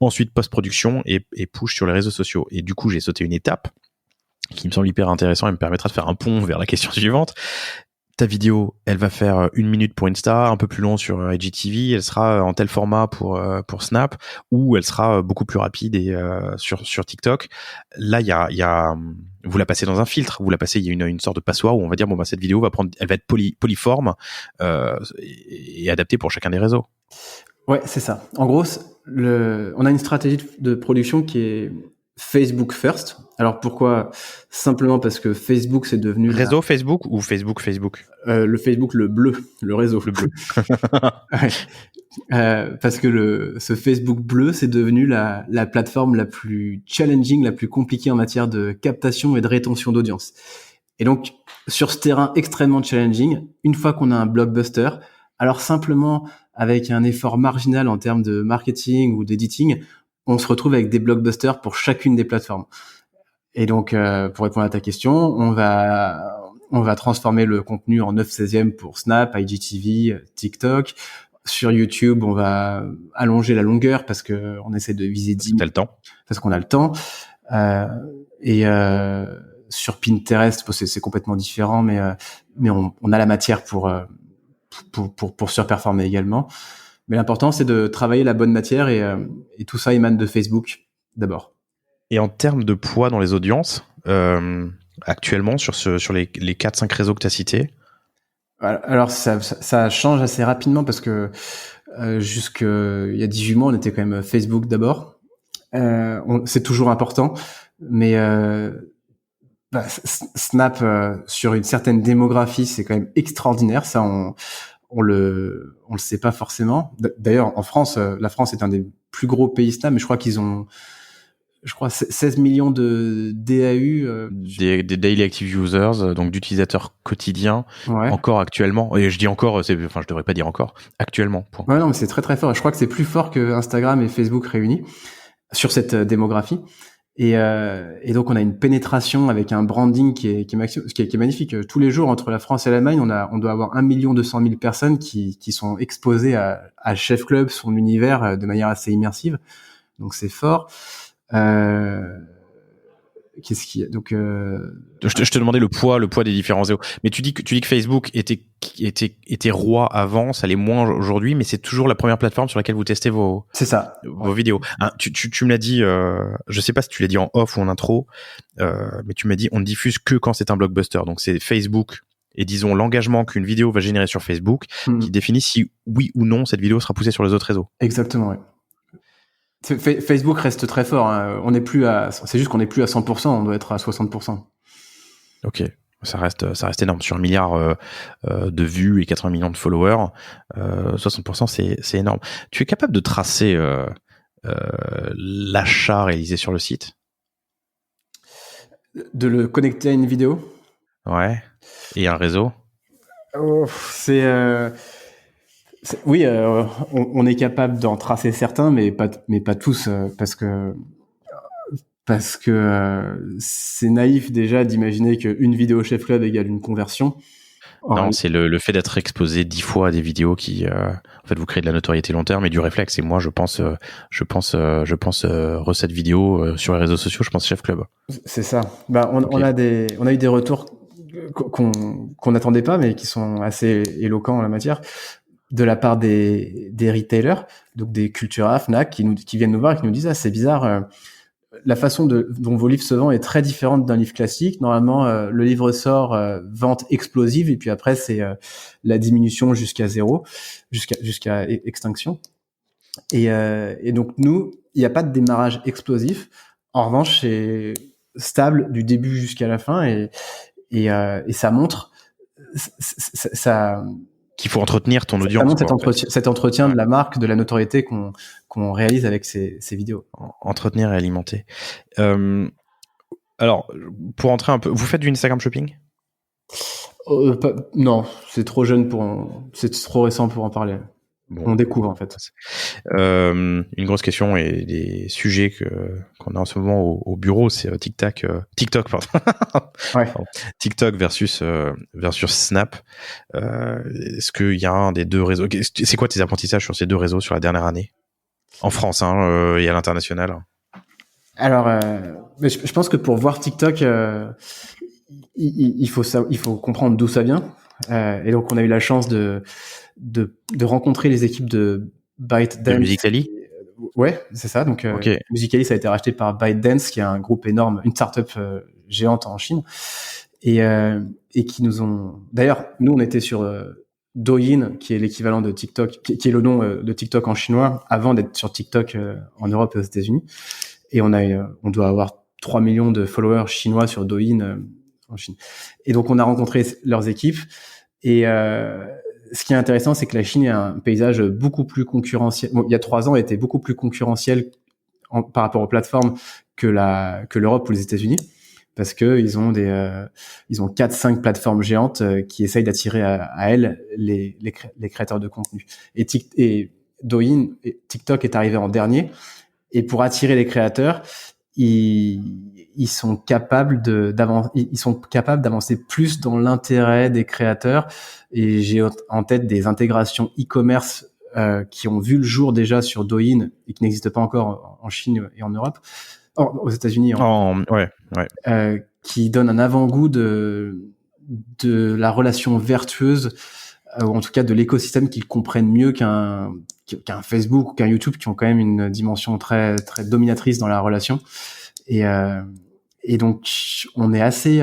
Ensuite, post-production et push sur les réseaux sociaux. Et du coup, j'ai sauté une étape qui me semble hyper intéressant et me permettra de faire un pont vers la question suivante. Ta vidéo, elle va faire 1 minute pour Insta, un peu plus long sur IGTV, elle sera en tel format pour Snap, ou elle sera beaucoup plus rapide et sur TikTok. Là, il y a vous la passez dans un filtre, vous la passez, il y a une sorte de passoire où on va dire bon bah cette vidéo elle va être polyforme et adaptée pour chacun des réseaux. Ouais, c'est ça. En gros, on a une stratégie de production qui est Facebook first. Alors pourquoi? Simplement parce que Facebook c'est devenu réseau Facebook ou Facebook le Facebook, le bleu, le réseau. Le bleu. Ouais. Parce que ce Facebook bleu c'est devenu la plateforme la plus challenging, la plus compliquée en matière de captation et de rétention d'audience. Et donc sur ce terrain extrêmement challenging, une fois qu'on a un blockbuster, alors simplement avec un effort marginal en termes de marketing ou d'editing, on se retrouve avec des blockbusters pour chacune des plateformes. Et donc, pour répondre à ta question, on va transformer le contenu en 9/16e pour Snap, IGTV, TikTok. Sur YouTube, on va allonger la longueur parce que on essaie de viser 10 minutes. T'as le temps. Parce qu'on a le temps. Sur Pinterest, c'est complètement différent, mais on a la matière pour surperformer également. Mais l'important, c'est de travailler la bonne matière et tout ça émane de Facebook d'abord. Et en termes de poids dans les audiences, actuellement, sur les 4-5 réseaux que tu as cités? Alors, ça change assez rapidement parce que jusqu'il y a 18 mois, on était quand même Facebook d'abord. C'est toujours important, mais Snap, sur une certaine démographie, c'est quand même extraordinaire. Ça, on le sait pas forcément. D'ailleurs, en France, la France est un des plus gros pays Snap, mais je crois qu'ils ont 16 millions de DAU. Des Daily Active Users, donc d'utilisateurs quotidiens, ouais. Encore actuellement. Et je dis encore, je devrais pas dire encore, actuellement. Point. Ouais, non, mais c'est très très fort. Je crois que c'est plus fort que Instagram et Facebook réunis sur cette démographie. Et donc on a une pénétration avec un branding qui est magnifique. Tous les jours entre la France et l'Allemagne, on doit avoir 1 200 000 personnes qui sont exposées à Chef Club, son univers, de manière assez immersive. Donc c'est fort. Qu'est-ce qu'il y a? Donc je te demandais le poids des différents réseaux. Mais tu dis que Facebook était roi avant, ça l'est moins aujourd'hui, mais c'est toujours la première plateforme sur laquelle vous testez vos vidéos. Hein, tu me l'as dit, je sais pas si tu l'as dit en off ou en intro, mais tu m'as dit on ne diffuse que quand c'est un blockbuster. Donc c'est Facebook et disons l'engagement qu'une vidéo va générer sur Facebook qui définit si oui ou non cette vidéo sera poussée sur les autres réseaux. Exactement, ouais. Facebook reste très fort. Hein. C'est juste qu'on n'est plus à 100%. On doit être à 60%. Ok, ça reste énorme. Sur 1 milliard de vues et 80 millions de followers, 60%, c'est énorme. Tu es capable de tracer l'achat réalisé sur le site? De le connecter à une vidéo? Ouais. Et un réseau? Oui, on est capable d'en tracer certains, mais pas tous, parce que c'est naïf déjà d'imaginer qu'une vidéo Chef Club égale une conversion. Non, c'est le fait d'être exposé 10 fois à des vidéos qui, en fait, vous créez de la notoriété long terme et du réflexe. Et moi, je pense recette vidéo sur les réseaux sociaux. Je pense Chef Club. C'est ça. On a eu des retours qu'on n'attendait pas, mais qui sont assez éloquents en la matière, de la part des retailers, donc des Cultura, Fnac, qui viennent nous voir et qui nous disent c'est bizarre, la façon dont vos livres se vendent est très différente d'un livre classique. Normalement, le livre sort, vente explosive, et puis après c'est la diminution jusqu'à zéro, jusqu'à extinction. Et donc nous, il n'y a pas de démarrage explosif. En revanche, c'est stable du début jusqu'à la fin, et ça montre ça qu'il faut entretenir ton audience. Ça montre cet entretien de la marque, de la notoriété qu'on réalise avec ces vidéos. Entretenir et alimenter. Alors, pour entrer un peu, vous faites du Instagram shopping ? Non, c'est trop jeune c'est trop récent pour en parler. Bon, on découvre en fait. Une grosse question et des sujets qu'on a en ce moment au bureau, c'est TikTok, pardon. Ouais. TikTok versus Snap. Est-ce qu'il y a un des deux réseaux ? C'est quoi tes apprentissages sur ces deux réseaux sur la dernière année en France et à l'international ? Alors, je pense que pour voir TikTok, il faut comprendre d'où ça vient. Et donc, on a eu la chance de rencontrer les équipes de ByteDance. De Musical.ly ? Ouais, c'est ça. Donc, okay. Musical.ly, ça a été racheté par ByteDance, qui est un groupe énorme, une startup géante en Chine, et qui nous ont. D'ailleurs, nous, on était sur Douyin, qui est l'équivalent de TikTok, qui est le nom de TikTok en chinois, avant d'être sur TikTok en Europe et aux États-Unis. Et on doit avoir 3 millions de followers chinois sur Douyin en Chine. Et donc, on a rencontré leurs équipes. Et ce qui est intéressant, c'est que la Chine est un paysage beaucoup plus concurrentiel. Bon, il y a 3 ans, elle était beaucoup plus concurrentielle par rapport aux plateformes que l'Europe ou les États-Unis, parce que ils ont 4-5 plateformes géantes qui essayent d'attirer à elles les créateurs de contenu. Et Douyin, TikTok est arrivé en dernier. Et pour attirer les créateurs, ils sont capables d'avancer plus dans l'intérêt des créateurs. Et j'ai en tête des intégrations e-commerce qui ont vu le jour déjà sur Douyin et qui n'existent pas encore en Chine et en Europe, aux États-Unis. Qui donnent un avant-goût de la relation vertueuse, ou en tout cas de l'écosystème qu'ils comprennent mieux qu'un Facebook ou qu'un YouTube, qui ont quand même une dimension très très dominatrice dans la relation. Et donc on est assez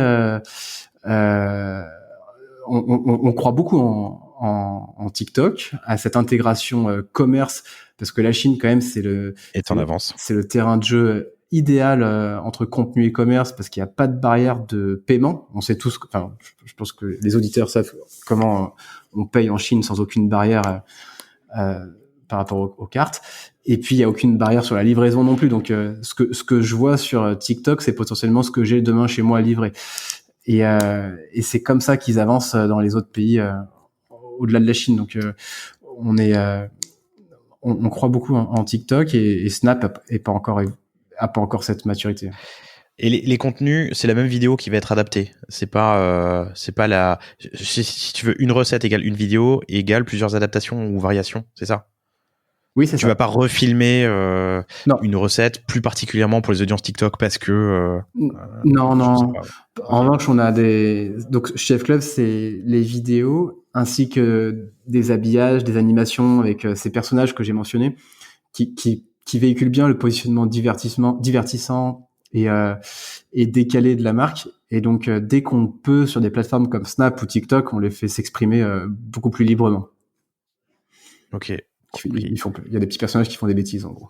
on croit beaucoup en TikTok, à cette intégration commerce, parce que la Chine quand même c'est le terrain de jeu idéal entre contenu et commerce, parce qu'il n'y a pas de barrière de paiement. On sait tous, je pense que les auditeurs savent comment on paye en Chine sans aucune barrière par rapport aux cartes. Et puis il y a aucune barrière sur la livraison non plus. Donc ce que je vois sur TikTok, c'est potentiellement ce que j'ai demain chez moi à livrer. Et c'est comme ça qu'ils avancent dans les autres pays au-delà de la Chine. Donc on croit beaucoup en TikTok, et Snap a pas encore cette maturité. Et les contenus, c'est la même vidéo qui va être adaptée. C'est pas si tu veux, une recette égale une vidéo égale plusieurs adaptations ou variations, c'est ça? Oui, c'est ça. Tu vas pas refilmer une recette plus particulièrement pour les audiences TikTok parce que non. En revanche, on a donc Chef Club, c'est les vidéos ainsi que des habillages, des animations avec ces personnages que j'ai mentionnés, qui véhiculent bien le positionnement divertissant et décalé de la marque. Et donc dès qu'on peut, sur des plateformes comme Snap ou TikTok, on les fait s'exprimer beaucoup plus librement. Ok. Il y a des petits personnages qui font des bêtises, en gros.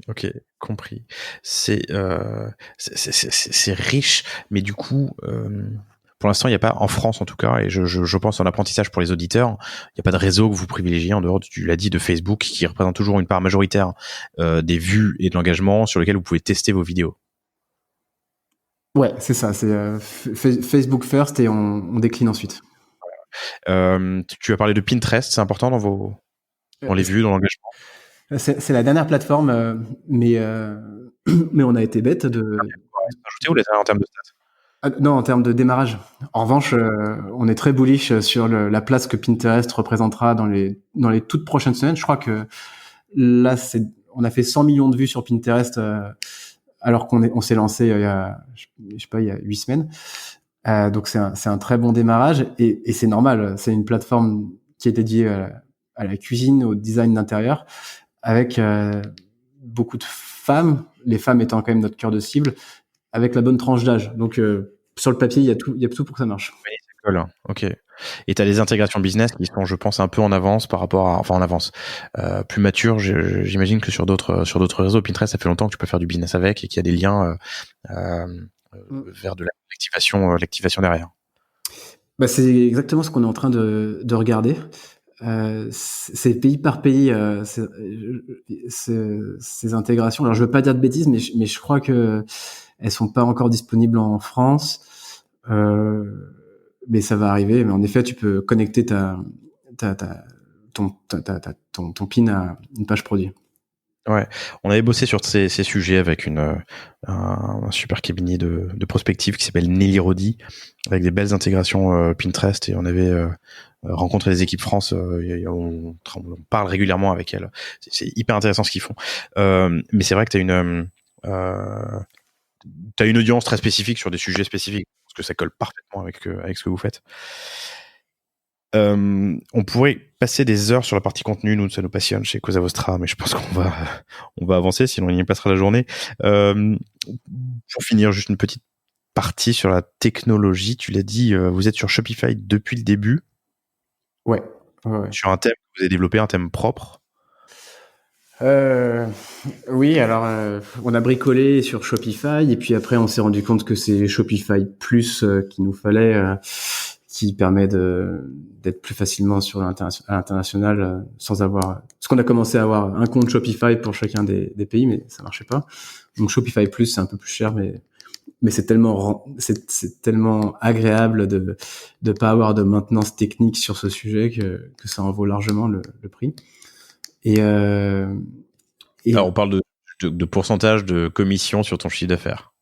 Ok, compris. C'est riche, mais du coup, pour l'instant, il n'y a pas, en France en tout cas, et je pense en apprentissage pour les auditeurs, il n'y a pas de réseau que vous privilégiez en dehors, tu l'as dit, de Facebook, qui représente toujours une part majoritaire des vues et de l'engagement, sur lequel vous pouvez tester vos vidéos. Ouais, c'est ça. C'est Facebook first, et on décline ensuite. Tu as parlé de Pinterest, c'est important dans les vues, dans l'engagement. C'est la dernière plateforme, mais on a été bête de ajouter ou en termes de stats? Non, en termes de démarrage. En revanche, on est très bullish sur la place que Pinterest représentera dans les toutes prochaines semaines. Je crois que là, on a fait 100 millions de vues sur Pinterest alors on s'est lancé il y a, je sais pas, il y a 8 semaines. Donc c'est un très bon démarrage et c'est normal. C'est une plateforme qui est dédiée à la cuisine, au design d'intérieur, avec beaucoup de femmes, les femmes étant quand même notre cœur de cible, avec la bonne tranche d'âge. Donc sur le papier, il y a tout pour que ça marche. Oui, ça colle, hein. Ok. Et t'as les intégrations business qui sont, je pense, un peu en avance par rapport à, enfin en avance, plus mature. J'imagine que sur d'autres réseaux, Pinterest, ça fait longtemps que tu peux faire du business avec et qu'il y a des liens vers de l'activation derrière. Bah, c'est exactement ce qu'on est en train de regarder. C'est pays par pays ces intégrations. Alors je veux pas dire de bêtises, mais je crois que elles sont pas encore disponibles en France. Mais ça va arriver. Mais en effet, tu peux connecter ton pin à une page produit. Ouais, on avait bossé sur ces sujets avec un super cabinet de prospective qui s'appelle Nelly Rodi, avec des belles intégrations Pinterest, et on avait rencontré les équipes France. On parle régulièrement avec elles. C'est hyper intéressant ce qu'ils font. Mais c'est vrai que t'as une audience très spécifique sur des sujets spécifiques, parce que ça colle parfaitement avec ce que vous faites. On pourrait passer des heures sur la partie contenu, nous ça nous passionne chez Cosa Vostra, mais je pense qu'on va avancer, sinon on y passera la journée. Pour finir, juste une petite partie sur la technologie. Tu l'as dit, vous êtes sur Shopify depuis le début. Ouais. Sur un thème, vous avez développé un thème propre. Oui, alors on a bricolé sur Shopify et puis après on s'est rendu compte que c'est Shopify Plus qu'il nous fallait, qui permet d'être plus facilement sur l'international sans avoir. Parce qu'on a commencé à avoir un compte Shopify pour chacun des pays, mais ça marchait pas. Donc Shopify Plus c'est un peu plus cher, mais c'est tellement agréable de pas avoir de maintenance technique sur ce sujet que ça en vaut largement le prix. Et Alors on parle de pourcentage de commission sur ton chiffre d'affaires.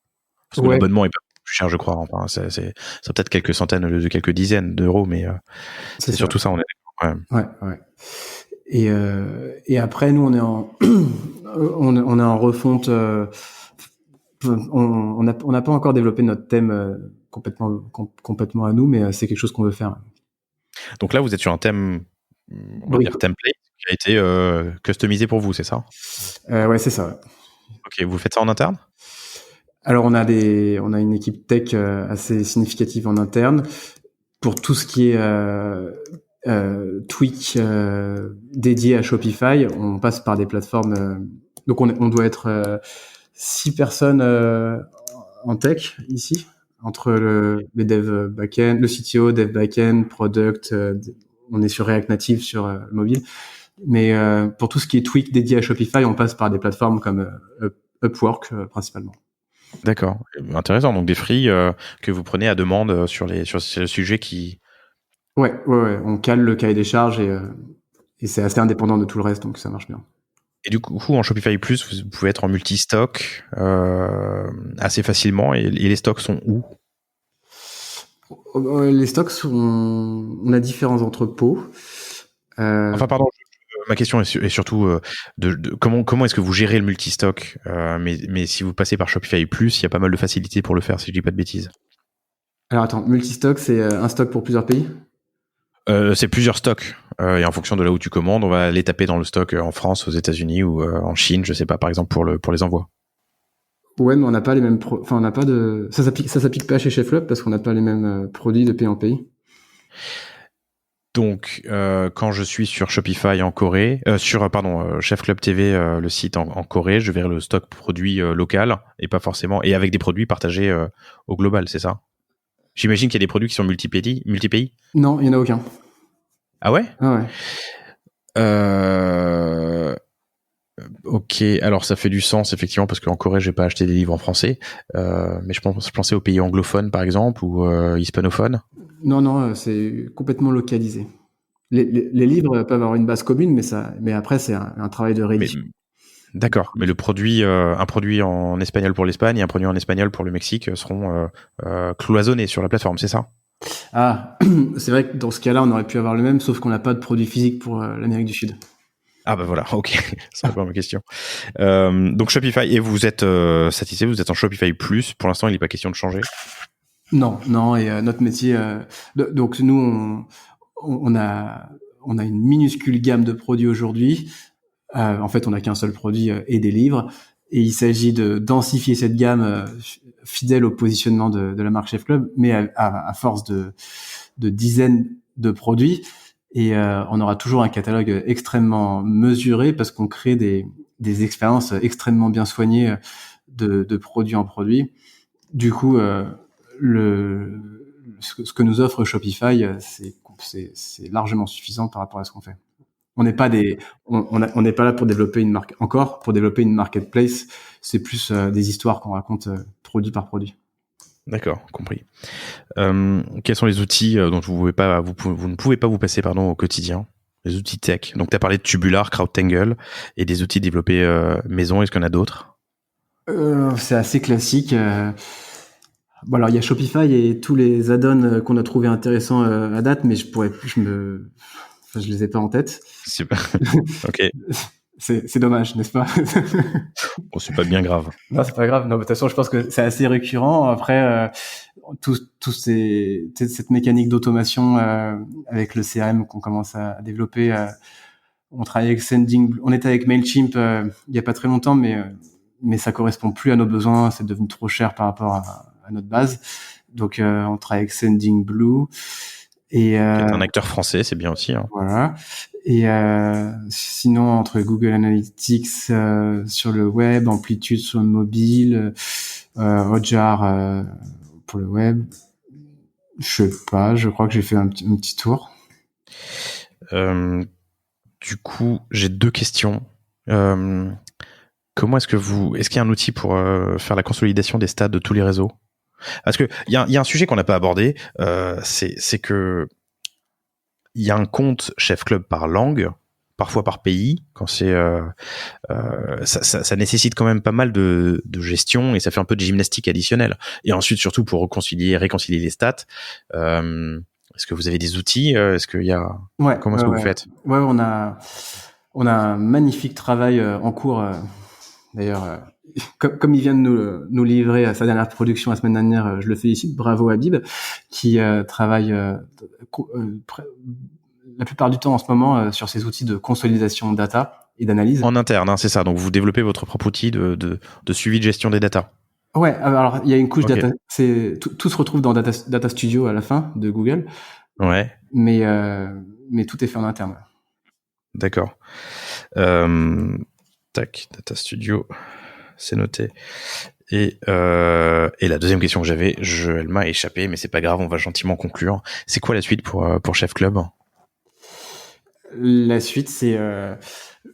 Parce que ouais. l'abonnement est pas plus cher, je crois. Enfin, c'est peut-être quelques centaines de quelques dizaines d'euros, mais c'est surtout ça, on est d'accord. Ouais. Et après, nous, on est en on est en refonte. On n'a pas encore développé notre thème complètement à nous, mais c'est quelque chose qu'on veut faire. Donc là, vous êtes sur un thème, on va dire template, qui a été customisé pour vous, c'est ça? Ouais, c'est ça. Ouais. Ok, vous faites ça en interne? Alors on a une équipe tech assez significative en interne pour tout ce qui est tweak dédié à Shopify. On passe par des plateformes. Donc on doit être 6 personnes en tech ici, entre les devs backend, le CTO, dev backend, product. On est sur React Native sur mobile. Mais pour tout ce qui est tweak dédié à Shopify, on passe par des plateformes comme Upwork principalement. D'accord, intéressant. Donc des free que vous prenez à demande sur ces sujets qui. Ouais. On cale le cahier des charges et c'est assez indépendant de tout le reste, donc ça marche bien. Et du coup, en Shopify Plus, vous pouvez être en multi-stock assez facilement. Et les stocks sont où? Les stocks sont. On a différents entrepôts. Enfin, pardon. Ma question est surtout comment est-ce que vous gérez le multistock, mais si vous passez par Shopify Plus, il y a pas mal de facilités pour le faire, si je dis pas de bêtises. Alors attends, multistock, c'est un stock pour plusieurs pays? C'est plusieurs stocks, et en fonction de là où tu commandes, on va les taper dans le stock en France, aux États-Unis ou en Chine, je sais pas, par exemple pour les envois. Ouais, mais on n'a pas les mêmes enfin on n'a pas de ça s'applique pas chez Cheflop parce qu'on n'a pas les mêmes produits de pays en pays. Donc, quand je suis sur Shopify en Corée, Chef Club TV, le site en Corée, je verrai le stock produit local et pas forcément, et avec des produits partagés au global, c'est ça? J'imagine qu'il y a des produits qui sont multi-pays? Non, il y en a aucun. Ah ouais? Ah ouais. Ok, alors ça fait du sens effectivement parce qu'en Corée j'ai pas acheté des livres en français, mais je pensais aux pays anglophones par exemple ou hispanophones. Non, c'est complètement localisé. Les livres peuvent avoir une base commune, mais après c'est un travail de réédition. D'accord, mais le produit, un produit en espagnol pour l'Espagne et un produit en espagnol pour le Mexique seront cloisonnés sur la plateforme, c'est ça? Ah, c'est vrai que dans ce cas-là, on aurait pu avoir le même, sauf qu'on n'a pas de produit physique pour l'Amérique du Sud. Ah bah voilà, ok, ça répond à ma question. Donc Shopify, et vous êtes satisfait, vous êtes en Shopify Plus, pour l'instant il n'est pas question de changer? Non, non, et notre métier, donc nous, on a, on a une minuscule gamme de produits aujourd'hui. En fait, on n'a qu'un seul produit et des livres. Et il s'agit de densifier cette gamme fidèle au positionnement de la marque Chef Club, mais à force de dizaines de produits. Et on aura toujours un catalogue extrêmement mesuré parce qu'on crée des expériences extrêmement bien soignées de produit en produit. Du coup, ce que nous offre Shopify, c'est largement suffisant par rapport à ce qu'on fait. On n'est pas on n'est pas là pour développer une marque. Encore, pour développer une marketplace, c'est plus des histoires qu'on raconte produit par produit. D'accord, compris. Quels sont les outils dont vous ne pouvez pas vous passer au quotidien? Les outils tech. Donc tu as parlé de Tubular, CrowdTangle et des outils développés maison. Est-ce qu'il y en a d'autres? C'est assez classique. Bon, alors il y a Shopify et tous les add-ons qu'on a trouvé intéressants à date, mais je les ai pas en tête. Super. Ok. C'est dommage, n'est-ce pas? Bon, c'est pas bien grave. Non, c'est pas grave. Non, de toute façon, je pense que c'est assez récurrent. Après, cette mécanique d'automation avec le CRM qu'on commence à développer. On travaille avec on était avec Mailchimp il y a pas très longtemps, mais ça correspond plus à nos besoins. C'est devenu trop cher par rapport à notre base. Donc, on travaille avec Sendinblue et Qui est un acteur français, c'est bien aussi. Hein. voilà. Et sinon, entre Google Analytics sur le web, Amplitude sur le mobile, Hotjar pour le web, je sais pas, je crois que j'ai fait un petit tour. Du coup, j'ai deux questions. Comment est-ce qu'il y a un outil pour faire la consolidation des stats de tous les réseaux? Parce que il y a un sujet qu'on n'a pas abordé, c'est que il y a un compte Chef Club par langue, parfois par pays, quand c'est ça nécessite quand même pas mal de gestion et ça fait un peu de gymnastique additionnelle. Et ensuite, surtout pour réconcilier les stats, est-ce que vous avez des outils? Est-ce qu'il y a comment est-ce que vous faites? Ouais, on a un magnifique travail en cours. D'ailleurs, comme il vient de nous livrer sa dernière production la semaine dernière, je le félicite, bravo Habib, qui travaille la plupart du temps en ce moment sur ces outils de consolidation data et d'analyse. En interne, hein, c'est ça. Donc vous développez votre propre outil de suivi de gestion des data. Ouais, alors il y a une couche data, tout se retrouve dans Data Studio à la fin de Google. Ouais. Mais tout est fait en interne. D'accord. Tac, Data Studio, c'est noté. Et la deuxième question que j'avais, elle m'a échappé, mais c'est pas grave, on va gentiment conclure. C'est quoi la suite pour Chef Club? La suite, c'est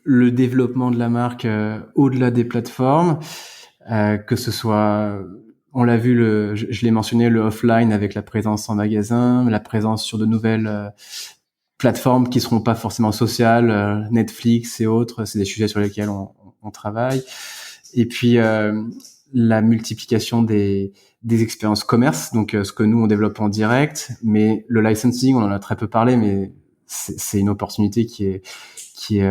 le développement de la marque au-delà des plateformes, que ce soit, on l'a vu, je l'ai mentionné, le offline avec la présence en magasin, la présence sur de nouvelles plateformes qui seront pas forcément sociales, Netflix et autres, c'est des sujets sur lesquels on travaille. Et puis la multiplication des expériences commerce, donc ce que nous on développe en direct, mais le licensing, on en a très peu parlé, mais c'est une opportunité qui est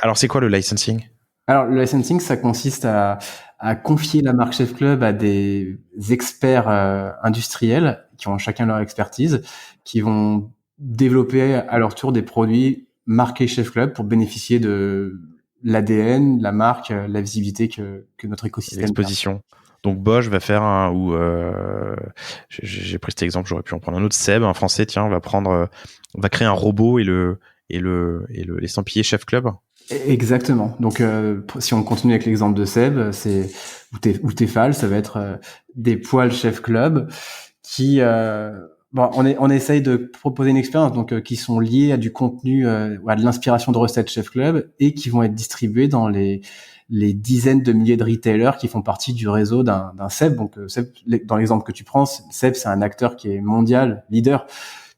Alors c'est quoi le licensing? Alors le licensing, ça consiste à confier la marque Chef Club à des experts industriels qui ont chacun leur expertise, qui vont développer à leur tour des produits marqués Chef Club pour bénéficier de l'ADN, la marque, la visibilité que notre écosystème. L'exposition. Donc Bosch va faire j'ai pris cet exemple, j'aurais pu en prendre un autre. Seb, un Français, tiens, va créer un robot et l'estampiller Chef Club. Exactement. Donc, si on continue avec l'exemple de Seb, c'est ou Tefal, ça va être des poils Chef Club qui, on essaye de proposer une expérience donc qui sont liées à du contenu, à de l'inspiration de recettes Chef Club et qui vont être distribuées dans les dizaines de milliers de retailers qui font partie du réseau d'un Seb. Donc, Seb, dans l'exemple que tu prends, Seb, c'est un acteur qui est mondial, leader,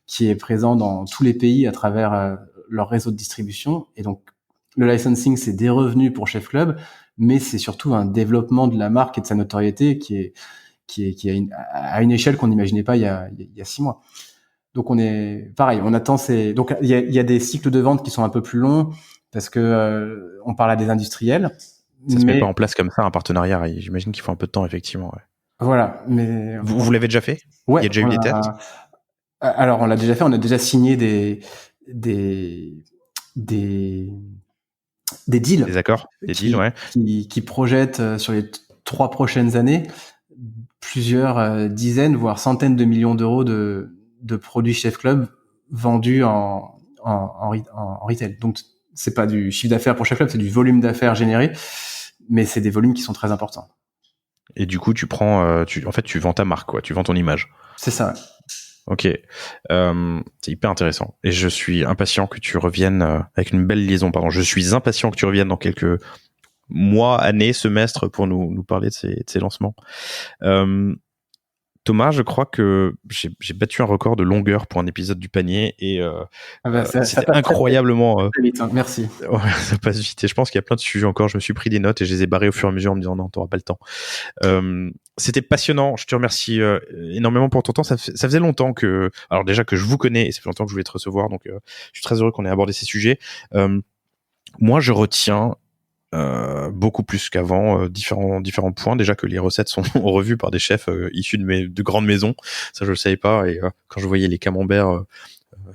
qui est présent dans tous les pays à travers leur réseau de distribution. Et donc, le licensing, c'est des revenus pour Chef Club, mais c'est surtout un développement de la marque et de sa notoriété qui est à une échelle qu'on n'imaginait pas il y a 6 mois. Donc on est pareil, on attend donc il y a des cycles de vente qui sont un peu plus longs parce que on parle à des industriels. Ça se met pas en place comme ça un partenariat. J'imagine qu'il faut un peu de temps effectivement. Ouais. Voilà, mais vous l'avez déjà fait? Ouais. Il y a déjà eu des tests? Alors on l'a déjà fait. On a déjà signé des deals. Des accords, des deals, ouais. Qui projettent sur les 3 prochaines années plusieurs dizaines, voire centaines de millions d'euros de produits Chef Club vendus en retail. Donc c'est pas du chiffre d'affaires pour Chef Club, c'est du volume d'affaires généré, mais c'est des volumes qui sont très importants. Et du coup, tu prends, tu vends ta marque, quoi. Tu vends ton image. C'est ça. Ok, c'est hyper intéressant. Et je suis impatient que tu reviennes avec une belle liaison. Pardon, je suis impatient que tu reviennes dans quelques mois, années, semestres pour nous parler de ces lancements. Thomas, je crois que j'ai battu un record de longueur pour un épisode du panier et c'était incroyablement très vite, hein. Merci. Ouais, ça passe vite et je pense qu'il y a plein de sujets encore. Je me suis pris des notes et je les ai barrés au fur et à mesure en me disant non, t'auras pas le temps. C'était passionnant. Je te remercie énormément pour ton temps. Ça faisait longtemps alors déjà que je vous connais et ça fait longtemps que je voulais te recevoir, donc je suis très heureux qu'on ait abordé ces sujets. Moi, je retiens beaucoup plus qu'avant différents points. Déjà que les recettes sont revues par des chefs issus de grandes maisons, ça je le savais pas. Et quand je voyais les camemberts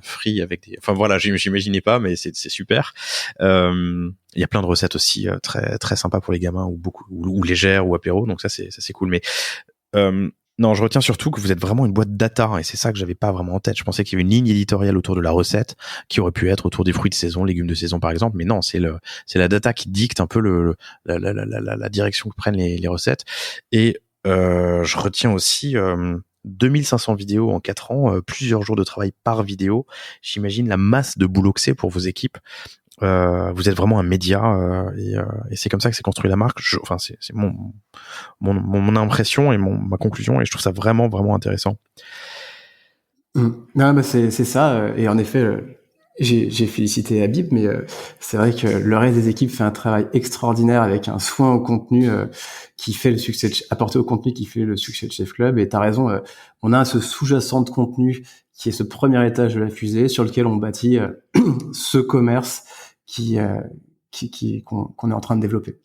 frits avec enfin voilà, j'imaginais pas, mais c'est super. Il y a plein de recettes aussi très très sympas pour les gamins ou légères ou apéro, donc ça c'est cool. Mais non, je retiens surtout que vous êtes vraiment une boîte data et c'est ça que j'avais pas vraiment en tête. Je pensais qu'il y avait une ligne éditoriale autour de la recette qui aurait pu être autour des fruits de saison, légumes de saison par exemple, mais non, c'est la data qui dicte un peu la direction que prennent les recettes. Et je retiens aussi 2500 vidéos en 4 ans, plusieurs jours de travail par vidéo. J'imagine la masse de boulot que c'est pour vos équipes. Vous êtes vraiment un média et c'est comme ça que s'est construit la marque. C'est mon impression et ma conclusion et je trouve ça vraiment vraiment intéressant. Non, bah c'est ça et en effet j'ai félicité Habib, mais c'est vrai que le reste des équipes fait un travail extraordinaire avec un soin au contenu qui fait le succès apporté au contenu qui fait le succès de Chef Club. Et t'as raison, on a ce sous-jacent de contenu qui est ce premier étage de la fusée sur lequel on bâtit ce commerce qu'on est en train de développer.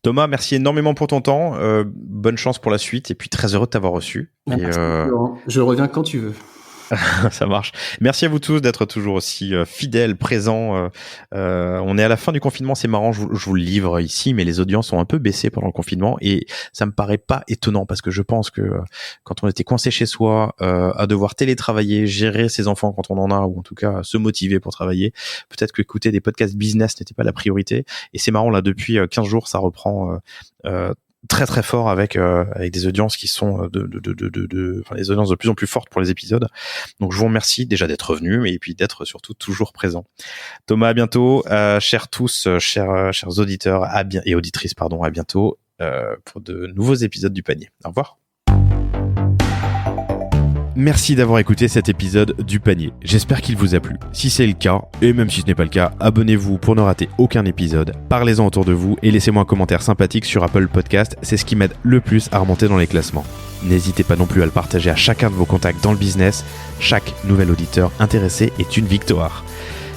Thomas, merci énormément pour ton temps. Bonne chance pour la suite et puis très heureux de t'avoir reçu. Je reviens quand tu veux. Ça marche. Merci à vous tous d'être toujours aussi fidèles, présents. On est à la fin du confinement, c'est marrant, je vous le livre ici, mais les audiences ont un peu baissé pendant le confinement et ça me paraît pas étonnant parce que je pense que quand on était coincé chez soi, à devoir télétravailler, gérer ses enfants quand on en a, ou en tout cas se motiver pour travailler, peut-être que écouter des podcasts business n'était pas la priorité. Et c'est marrant, là, depuis 15 jours, ça reprend très très fort avec des audiences qui sont des audiences de plus en plus fortes pour les épisodes. Donc je vous remercie déjà d'être revenu et puis d'être surtout toujours présent. Thomas, à bientôt. Chers tous, chers auditeurs et auditrices, à bientôt pour de nouveaux épisodes du panier. Au revoir. Merci d'avoir écouté cet épisode du panier. J'espère qu'il vous a plu. Si c'est le cas, et même si ce n'est pas le cas, abonnez-vous pour ne rater aucun épisode. Parlez-en autour de vous et laissez-moi un commentaire sympathique sur Apple Podcast. C'est ce qui m'aide le plus à remonter dans les classements. N'hésitez pas non plus à le partager à chacun de vos contacts dans le business. Chaque nouvel auditeur intéressé est une victoire.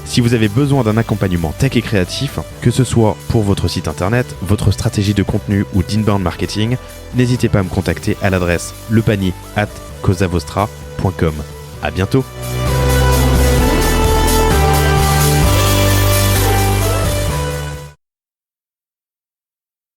Si vous avez besoin d'un accompagnement tech et créatif, que ce soit pour votre site internet, votre stratégie de contenu ou d'inbound marketing, n'hésitez pas à me contacter à l'adresse lepanier@causavostra.com. À bientôt.